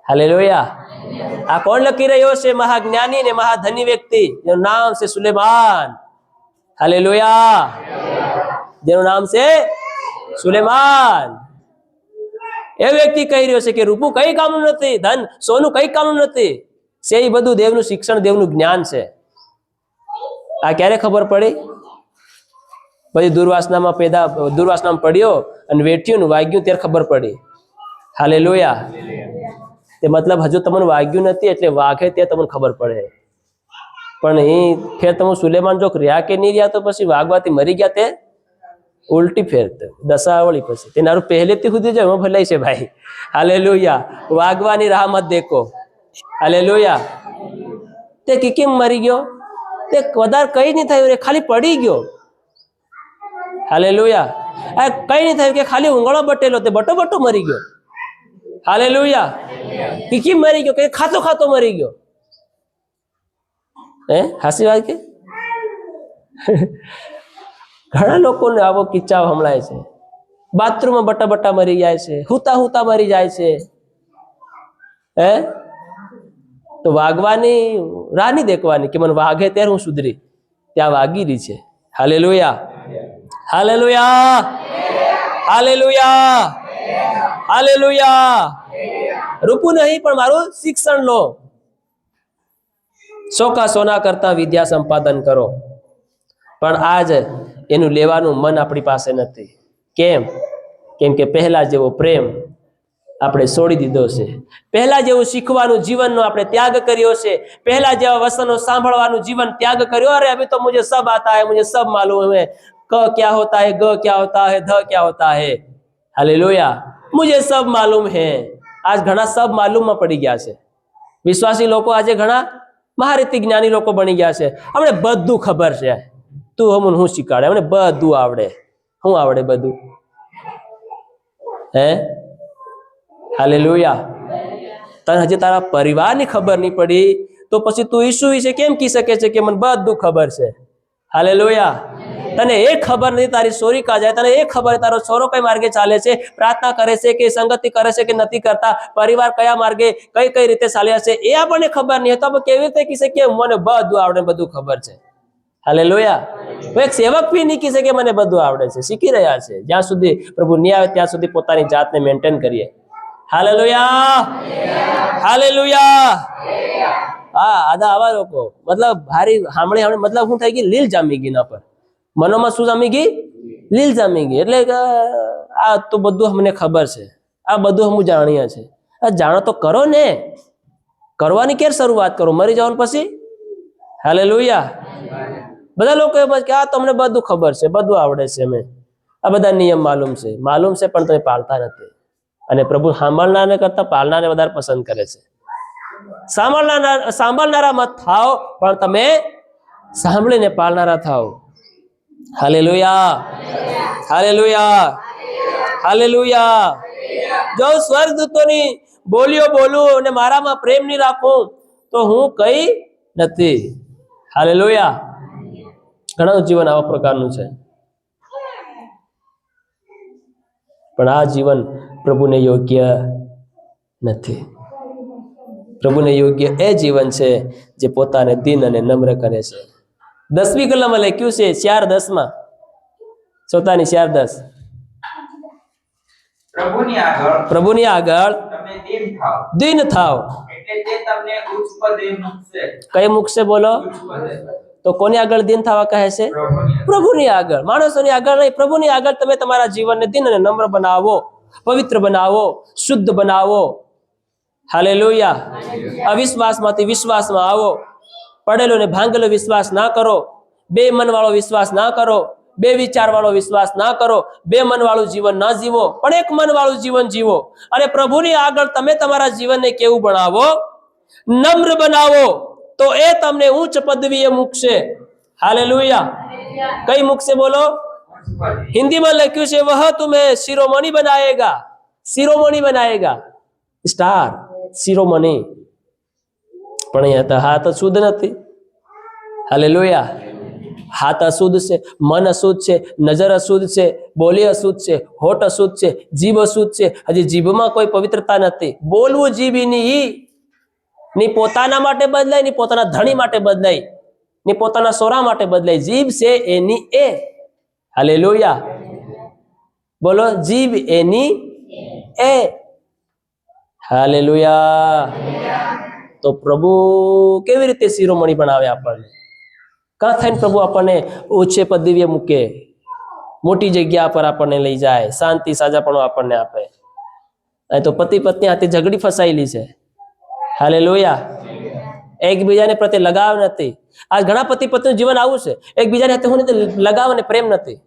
હાલેલુયા. આ કોણ લખી રહ્યો છે? મહાજ્ઞાની ને મહાધની વ્યક્તિ, જેનું નામ છે સુલેમાન. હાલેલુયા. જેનું નામ છે સુલેમાન. એ વ્યક્તિ કહી રહ્યો છે કે રૂપું કઈ કામનું નથી, ધન સોનું કઈ કામનું નથી, છે એ બધું દેવનું શિક્ષણ, દેવનું જ્ઞાન છે. આ ક્યારે ખબર પડી? પછી દુર્વાસનામાં પડ્યો અને વેઠ્યું ને વાગ્યું ત્યારે ખબર પડી. હાલેલુયા. તે મતલબ હજુ તમને વાગ્યું નથી એટલે વાઘે ત્યાં તમને ખબર પડે. પણ એ ફેર તમે સુલેમાન જો રહ્યા કે નહીં રહ્યા તો પછી વાગવાથી મરી ગયા તે ઉલટી ફેર દશાવળી પછી તેનારું પહેલેથી સુધી જ ભલાઈ છે ભાઈ. હાલેલુયા. વાગવાની રાહ મત દેખો. હાલેલુયા. તે કેમ મરી ગયો? તે વધારે કઈ નહીં થયું, ખાલી પડી ગયો. હાલેલુયા. આ કઈ નહીં થયું કે ખાલી ઊંઘળો બટેલો, તે બટો મરી ગયો. હાલેલુયા. કેમ મરી ગયો? કે ખાતો મરી ગયો. હાસી વાત કે ઘણા લોકોને આવો કિસ્સા હમણાય છે. બાથરૂમમાં બટા મરી જાય છે, હુતા મરી જાય છે. તો વાગવાની રાહ નહીં દેખવાની કે મને વાગે ત્યારે હું સુધરી, ત્યાં વાગી રહી છે. Hallelujah, hallelujah, hallelujah, hallelujah. રૂપું નહીં પણ મારું શિક્ષણ લો. સોકા સોના કરતા વિદ્યા સંપાદન કરો. પણ આજ એનું લેવાનું મન આપણી પાસે નથી. કેમ? કેમ કે પહેલા જેવો પ્રેમ આપણે છોડી દીધો છે. પહેલા જેવું શીખવાનું જીવનનો આપણે ત્યાગ કર્યો છે. પહેલા જેવા વસનો સાંભળવાનું જીવન ત્યાગ કર્યો. અરે અભી તો મુझे सब आता है, मुझे सब मालूम है, क क्या होता है, ग क्या होता है, ध क्या होता है. हालेलुया. मुझे सब मालूम है. આજ ઘણા સબ માલુમમાં પડી ગયા છે. વિશ્વાસી લોકો આજે ઘણા મહારીતિ જ્ઞાની લોકો બની ગયા છે. અમને બધું ખબર છે. તું અમને હું શીખવાડે? અમને બધું આવડે. શું આવડે બધું? હે? હાલેલુયા. તને હજી તારા પરિવારની ખબર નહીં પડી તો પછી તું ઈસુ વિશે કેમ કહી શકે છે કે મને બધું ખબર છે? હાલેલુયા. તને એ ખબર નથી તારી સોરી કા જાય, તને એ ખબર તારો છોરો કઈ માર્ગે ચાલે છે, પ્રાર્થના કરે છે કે સંગતિ કરે છે કે નથી કરતા, પરિવાર કયા માર્ગે કઈ રીતે ચાલ્યા છે એ આપણને ખબર નહીં. તો આપણે કેવી રીતે કહી શકીએ મને બધું આવડે, બધું ખબર છે? હાલેલુયા. એક સેવક બી નહીં કહી શકે મને બધું આવડે છે. શીખી રહ્યા છે. જ્યાં સુધી પ્રભુ નહીં આવે ત્યાં સુધી પોતાની જાતને મેન્ટેન કરીએ. Hallelujah, hallelujah. હા, આવા લોકો મતલબ હારી હામણી મતલબ શું થઈ ગઈ? લીલ જામી ગઈ ના પર મનોમાં શું જામી ગઈ? લીલ જામી ગઈ. એટલે કે આ તો બધું અમને ખબર છે, આ બધું હું જાણીએ છે. આ જાણો તો કરો ને. કરવાની ક્યારે શરૂઆત કરો? મરી જવાનું પછી? હાલેલુયા. બધા લોકો એમ કે આ તમને બધું ખબર છે, બધું આવડે છે, અમે આ બધા નિયમ માલુમ છે પણ તમે પાળતા નથી. અને પ્રભુ સાંભળનારને કરતા પાળનારને વધારે પસંદ કરે છે. સાંભળનારા મત થાઓ પણ તમે સાંભળીને પાળનારા થાઓ. Hallelujah, hallelujah, hallelujah. જો સ્વર્ગદૂતોની બોલીઓ બોલું અને મારામાં પ્રેમ નહીં રાખું તો હું કઈ નથી. હાલેલુયા. ઘણું જીવન આવા પ્રકારનું છે, પણ આ જીવન પ્રભુને યોગ્ય નથી. પ્રભુને યોગ્ય એ જીવન છે જે પોતાને દીન અને નમ્ર કરે છે. 10મી કલમમાં લખ્યું છે 4:10 ચોથાની 4:10 પ્રભુની આગળ તમે દીન દીન થાવ થાઓ એટલે તે તમને ઉચ્ચ પદે મૂકશે. કઈ મૂકશે બોલો? ઉચ્ચ પદે. તો કોની આગળ દીન થવા કહે છે? પ્રભુની આગળ. માણસોની આગળ નહીં, પ્રભુની આગળ તમે તમારા જીવનને દીન અને નમ્ર બનાવો, પવિત્ર બનાવો, શુદ્ધ બનાવો. હાલેલુયા. અવિશ્વાસમાંથી વિશ્વાસમાં આવો. પડેલો ને ભાંગેલો વિશ્વાસ ના કરો, બે મન વાળો વિશ્વાસ ના કરો, બે વિચાર વાળો વિશ્વાસ ના કરો, બે મન વાળું જીવન ના જીવો, પણ એક મન વાળું જીવન જીવો. અને પ્રભુની આગળ તમે તમારા જીવનને કેવું બનાવો? નમ્ર બનાવો, તો એ તમને ઉચ્ચ પદવીએ મૂકશે. હાલેલુયા. કઈ મૂકશે બોલો? હિન્દીમાં લખ્યું છે, વહ તુમે શિરોમણી બનાએગા, શિરોમણી બનાએગા, સ્ટાર, શિરોમણી. પણ અહીંયા તો હાથ શુદ્ધ નથી. હાલેલુયા. હાથ અશુદ્ધ છે, મન અશુદ્ધ છે, નજર અશુદ્ધ છે, બોલી અશુદ્ધ છે, હોઠ અશુદ્ધ છે, જીભ અશુદ્ધ છે. હજી જીભમાં કોઈ પવિત્રતા નથી. બોલવું જીભ ની પોતાના માટે બદલાય, ની પોતાના ધણી માટે બદલાય, ની પોતાના સોરા માટે બદલાય. જીભ છે એની એ. હાલેલુયા. બોલો, જીભ એની એ. હાલેલુયા. તો પ્રભુ કેવી રીતે શિરોમણી બનાવે આપણને? કાં થઈને પ્રભુ આપણને ઉચ્ચ પદવીએ મૂકે, મોટી જગ્યા પર આપણને લઈ જાય, શાંતિ સાજાપણું આપણને આપે. અહીં તો પતિ પત્ની હાથે ઝઘડી ફસાયેલી છે. હાલેલુયા. એકબીજાને પ્રત્યે લગાવ નથી. આ ઘણા પતિ પત્નીનું જીવન આવું છે. એકબીજાને હાથે હું લગાવ અને પ્રેમ નથી.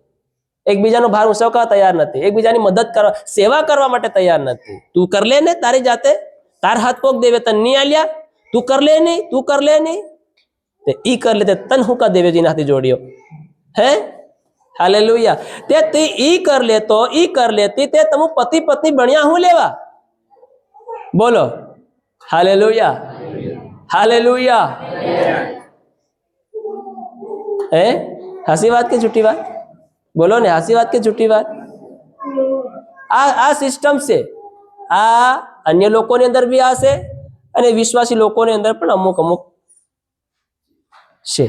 એકબીજાનો ભાર ઉંચકવા તૈયાર નથી. એકબીજાની મદદ કરવા, સેવા કરવા માટે તૈયાર નથી. તું કર લે ને તારી જાતે, તાર હાથ પોક દેવે તને નહીં આલ્યા, તું કર લે નહીં, તું કર લે નહીં, તે ઈ કર લે તન હું કા દેવેજીને હાથે જોડ્યો હે? હાલેલુયા. તે ઈ કર લેતો, ઈ કર લેતી, તે તમે પતિ પત્ની બન્યા હું લેવા? બોલો. હાલેલુયા. હાલેલુયા. હે? હાસી વાત કે જૂઠી વાત? બોલો ને, હાસી વાત કે જૂઠી વાત? આ સિસ્ટમ છે. આ અન્ય લોકોની અંદર બી આ છે, અને વિશ્વાસી લોકોની અંદર પણ અમુક અમુક છે.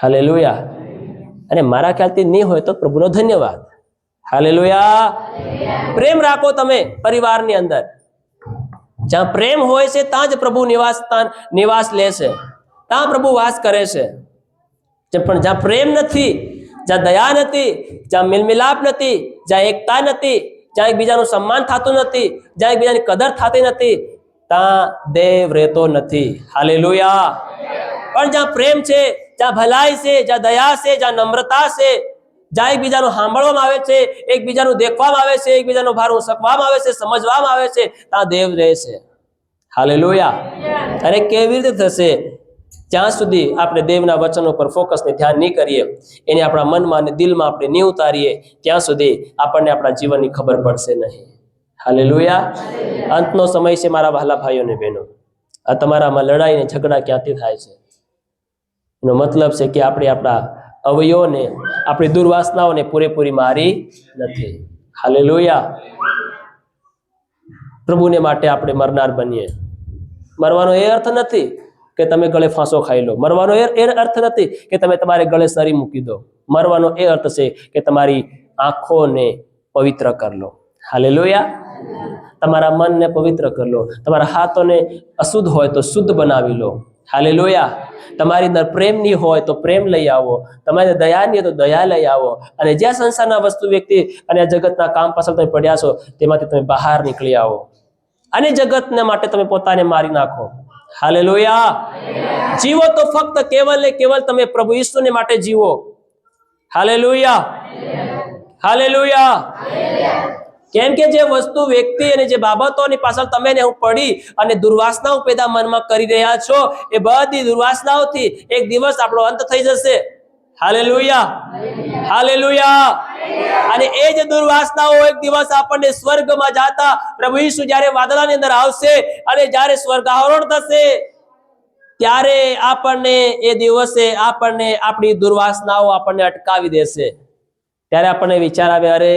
હાલેલુયા. અને મારા ખ્યાલથી નહીં હોય તો પ્રભુનો ધન્યવાદ. હાલેલુયા. પ્રેમ રાખો તમે પરિવારની અંદર. જ્યાં પ્રેમ હોય છે ત્યાં જ પ્રભુ નિવાસ લે છે, ત્યાં પ્રભુ વાસ કરે છે. પણ જ્યાં પ્રેમ નથી, જ્યાં દયા નથી, જ્યાં મિલમિલાપ નથી, જ્યાં એકતા નથી, જ્યાં એકબીજાનું સન્માન થતું નથી, જ્યાં એકબીજાની કદર થતી નથી, ત્યાં દેવ રહેતો નથી. હાલેલુયા. પણ જ્યાં પ્રેમ છે, જ્યાં ભલાઈ છે, જ્યાં દયા છે, જ્યાં નમ્રતા છે, જ્યાં એકબીજાનું સાંભળવામાં આવે છે, એકબીજાનું દેખવામાં આવે છે, એકબીજાનો ભાર ઉંચકવામાં આવે છે, સમજવામાં આવે છે, ત્યાં દેવ રહે છે. હાલેલુયા. અને કેવી રીતે થશે? જ્યાં સુધી આપણે દેવના વચનો પર ફોકસને ધ્યાન નહીં કરીએ, એને આપણા મનમાં અને દિલમાં આપણે નહીં ઉતારીએ, ત્યાં સુધી આપણને આપણા જીવનની ખબર પડશે નહીં. હાલેલુયા. અંતનો સમય છે મારા વહાલા ભાઈઓ અને બહેનો. આ તમારામાં લડાઈ અને ઝઘડા ક્યાંથી થાય છે? એનો મતલબ છે કે આપણે આપણા અવયવોને, આપણી દુર્વાસનાઓને પૂરેપૂરી મારી નથી. હાલેલુયા. પ્રભુને માટે આપણે મરનાર બનીએ. મરવાનો એ અર્થ નથી કે તમે ગળે ફાંસો ખાઈ લો. મરવાનો એ અર્થ નથી કે તમે તમારે ગળે સરી મૂકી દો. મરવાનો એ અર્થ છે કે તમારી આંખોને પવિત્ર કરી લો. હાલેલુયા. તમારા મનને પવિત્ર કરી લો. તમારા હાથોને અશુદ્ધ હોય તો શુદ્ધ બનાવી લો. હાલેલુયા. તમારી અંદર પ્રેમ નહીં હોય તો પ્રેમ લઈ આવો. તમારી દયા નહીં હોય તો દયા લઈ આવો. અને જ્યાં સંસારના વસ્તુ વ્યક્તિ અને આ જગતના કામ પાછળ તમે પડ્યા છો, તેમાંથી તમે બહાર નીકળી આવો અને જગતને માટે તમે પોતાને મારી નાખો. હાલેલુયા. જીવો તો ફક્ત કેવલ ને કેવલ તમે પ્રભુ ઈસુને માટે જીવો. હાલેલુયા. હાલેલુયા. કેમ કે જે વસ્તુ, વ્યક્તિ અને જે બાબતોની પાછળ તમે ને હું પડી અને દુર્વાસનાઓ પેદા મનમાં કરી રહ્યા છો, એ બધી દુર્વાસનાઓથી એક દિવસ આપણો અંત થઈ જશે. હાલેલુયા. હાલેલુયા. અને એ જ દુર્વાસનાઓ એક દિવસ આપણને સ્વર્ગમાં જાતા પ્રભુ ઈસુ જ્યારે વાદળાની અંદર આવશે અને જ્યારે સ્વર્ગારોહણ થશે, ત્યારે આપણને એ દિવસે આપણને આપણી દુર્વાસનાઓ આપણને અટકાવી દેશે. ત્યારે આપણને વિચાર આવે, અરે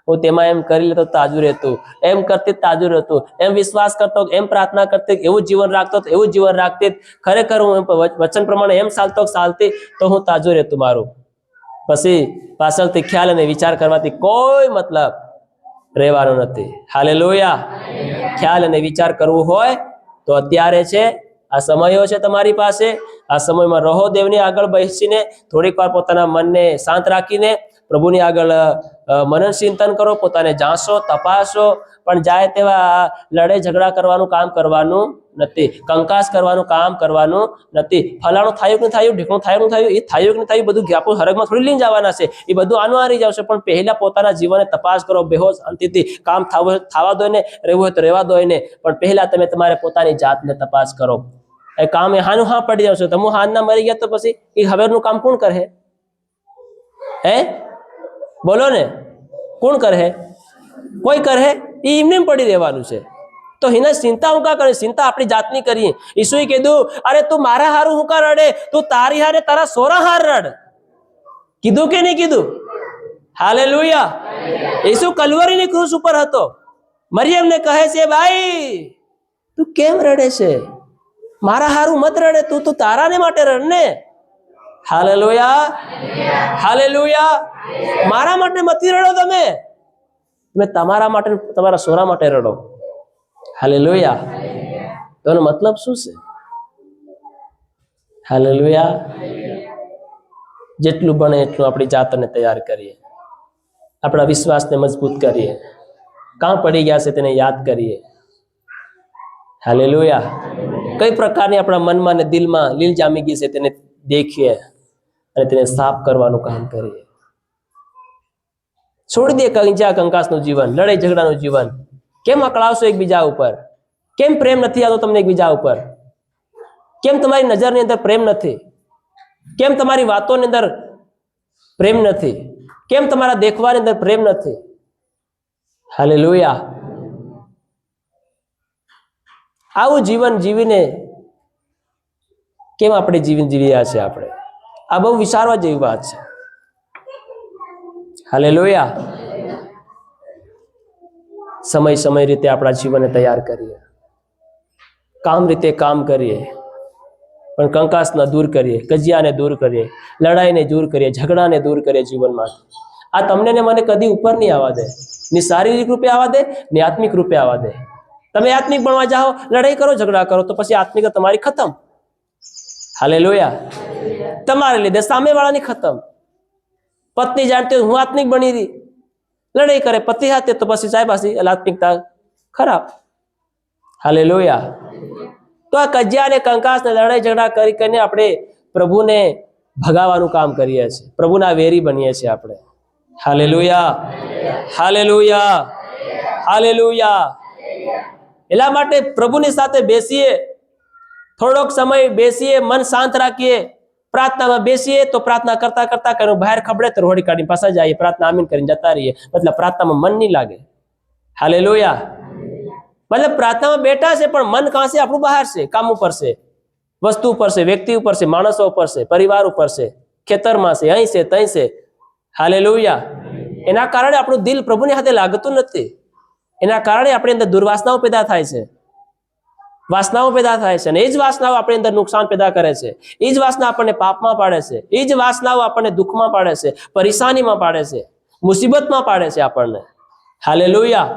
હું તેમાં એમ કરી લેતો તાજુ રહેતું, એમ કરતી તાજુ રહેતું, એમ વિશ્વાસ કરતો, એમ પ્રાર્થના કરતી, એવું જીવન રાખતો, એવું જીવન રાખતી, ખરેખર હું વચન પ્રમાણે એમ ચાલતી તો હું તાજુ રહેતું મારું. પછી પાછળથી ખ્યાલ અને વિચાર કરવાથી કોઈ મતલબ રહેવાનો નથી. હાલેલુયા. ખ્યાલ અને વિચાર કરવું હોય તો અત્યારે છે, આ સમયો છે તમારી પાસે. આ સમયમાં રહો દેવની આગળ બેસીને, થોડીક વાર પોતાના મનને શાંત રાખીને પ્રભુની આગળ મનન ચિંતન કરો, પોતાને જાણશો, તપાસો, પણ જાય તેવા લડે ઝઘડા કરવાનું કામ કરવાનું નથી, કંકાસ કરવાનું કામ કરવાનું નથી. ફલાણું થયું કે નહીં થયું, ઢીકણું થયું કે નહીં થયું, એ થયું કે નહીં થયું બધું આપણું હરગમાં થોડી લઈને જવાના છે, એ બધું આનું હારી જશે. પણ પહેલા પોતાના જીવનને તપાસ કરો, બેહોશ શાંતિથી કામ થવા દો ને, રહેવું હોય તો રહેવા દો ને, પણ પહેલા તમે તમારે પોતાની જાતને તપાસ કરો. એ કામ એ હાનું હા પડી જશે, તમે હાનના મરી ગયા તો પછી એ હવેરનું કામ કોણ કરે? હે બોલો ને, કોણ કરે? કોઈ કરે? એ એમને પડી રહેવાનું છે. તો એના ચિંતા હું કા કરે? ચિંતા આપણી જાતની કરીએ. ઈસુએ કીધું, અરે તું મારા હારું હું કા રડે, તું તારી હારે તારા સોરા હાર રડ. કીધું કે નહીં કીધું? હાલેલુયા. ઈસુ કલવરીની ક્રૂસ ઉપર હતો. મરિયમને કહે છે, ભાઈ તું કેમ રડે છે? મારા હારું મત રડે, તું તો તારાને માટે રડ ને. Hallelujah, hallelujah. મારા માટે મતી રડો, તમે તમારા માટે, તમારા સોરા માટે રડો. હાલેલુયા. તો એનો મતલબ શું છે? હાલેલુયા. જેટલું બને એટલું આપણી જાતને તૈયાર કરીએ, આપણા વિશ્વાસને મજબૂત કરીએ, કાં પડી ગયા છે તેને યાદ કરીએ. હાલેલુયા. કઈ પ્રકારની આપણા મનમાં અને દિલમાં લીલ જામી ગઈ છે તેને દેખીએ અને તેને સાફ કરવાનું કામ કરીએ. છોડી દે કંજા કંકાસનું જીવન, લડાઈ ઝઘડાનું જીવન. કેમ અકળાવશો એકબીજા ઉપર? કેમ પ્રેમ નથી આવતો તમને એકબીજા ઉપર? કેમ તમારી નજરની અંદર પ્રેમ નથી? કેમ તમારી વાતોની અંદર પ્રેમ નથી? કેમ તમારા દેખવાની અંદર પ્રેમ નથી? હાલેલુયા. આવું જીવન જીવીને કેમ આપણે જીવન જીવી રહ્યા છે? આપણે આ બહુ વિચારવા જેવી વાત છે. હાલેલુયા. સમય રીતે આપણા જીવનને તૈયાર કરીએ, કામ રીતે કામ કરીએ, પણ કંકાસને દૂર કરીએ, કજિયાને દૂર કરીએ, લડાઈને દૂર કરીએ, ઝઘડાને દૂર કરીએ જીવનમાંથી. આ તમને ને મને કદી ઉપર નહીં આવવા દે, ની શારીરિક રૂપે આવવા દે, ની આત્મિક રૂપે આવવા દે. તમે આત્મિક બનવા જાઓ, લડાઈ કરો, ઝઘડા કરો, તો પછી આત્મિક તમારી ખતમ. હાલેલુયા. તમારે લીધે સામેવાળાની ખતમ. પત્ની જાણતી હું આત્મિક બની રહી, લડાઈ કરે પતિ સાથે, તો પછી સાહેબ આત્મિકતા ખરાબ. હાલેલુયા. તો આ કજિયા અને કંકાસ ને લડાઈ ઝઘડા કરી કરીને આપણે પ્રભુને ભગાવવાનું કામ કરીએ છીએ, પ્રભુના વેરી બનીએ છીએ આપણે. Hallelujah, hallelujah, hallelujah. એટલા માટે પ્રભુની સાથે બેસીએ, થોડોક સમય બેસીએ, મન શાંત રાખીએ, પ્રાર્થનામાં બેસીએ, તો પ્રાર્થના કરતા કરતા કઈ બહાર ખબડે તો રોડી કાઢીને પાછા જઈએ, પ્રાર્થના આમીન કરીને જતા રહીએ. મતલબ પ્રાર્થનામાં મન નહીં લાગે. હાલેલુયા. મતલબ પ્રાર્થનામાં બેઠા છે પણ મન કાં છે? આપણું બહાર છે, કામ ઉપર છે, વસ્તુ ઉપર છે, વ્યક્તિ ઉપર છે, માણસો ઉપર છે, પરિવાર ઉપર છે, ખેતરમાં છે, અહીં છે, તહીં છે. હાલેલુયા. એના કારણે આપણું દિલ પ્રભુની સાથે લાગતું નથી. એના કારણે આપણી અંદર દુર્વાસનાઓ પેદા થાય છે, વાસનાઓ પેદા થાય છે, અને એ જ વાસનાઓ આપણી અંદર નુકસાન પેદા કરે છે. એ જ વાસના આપણને પાપમાં પાડે છે. એ જ વાસનાઓ આપણને દુઃખમાં પાડે છે, પરેશાનીમાં પાડે છે, મુસીબતમાં પાડે છે આપણને. હાલેલુયા.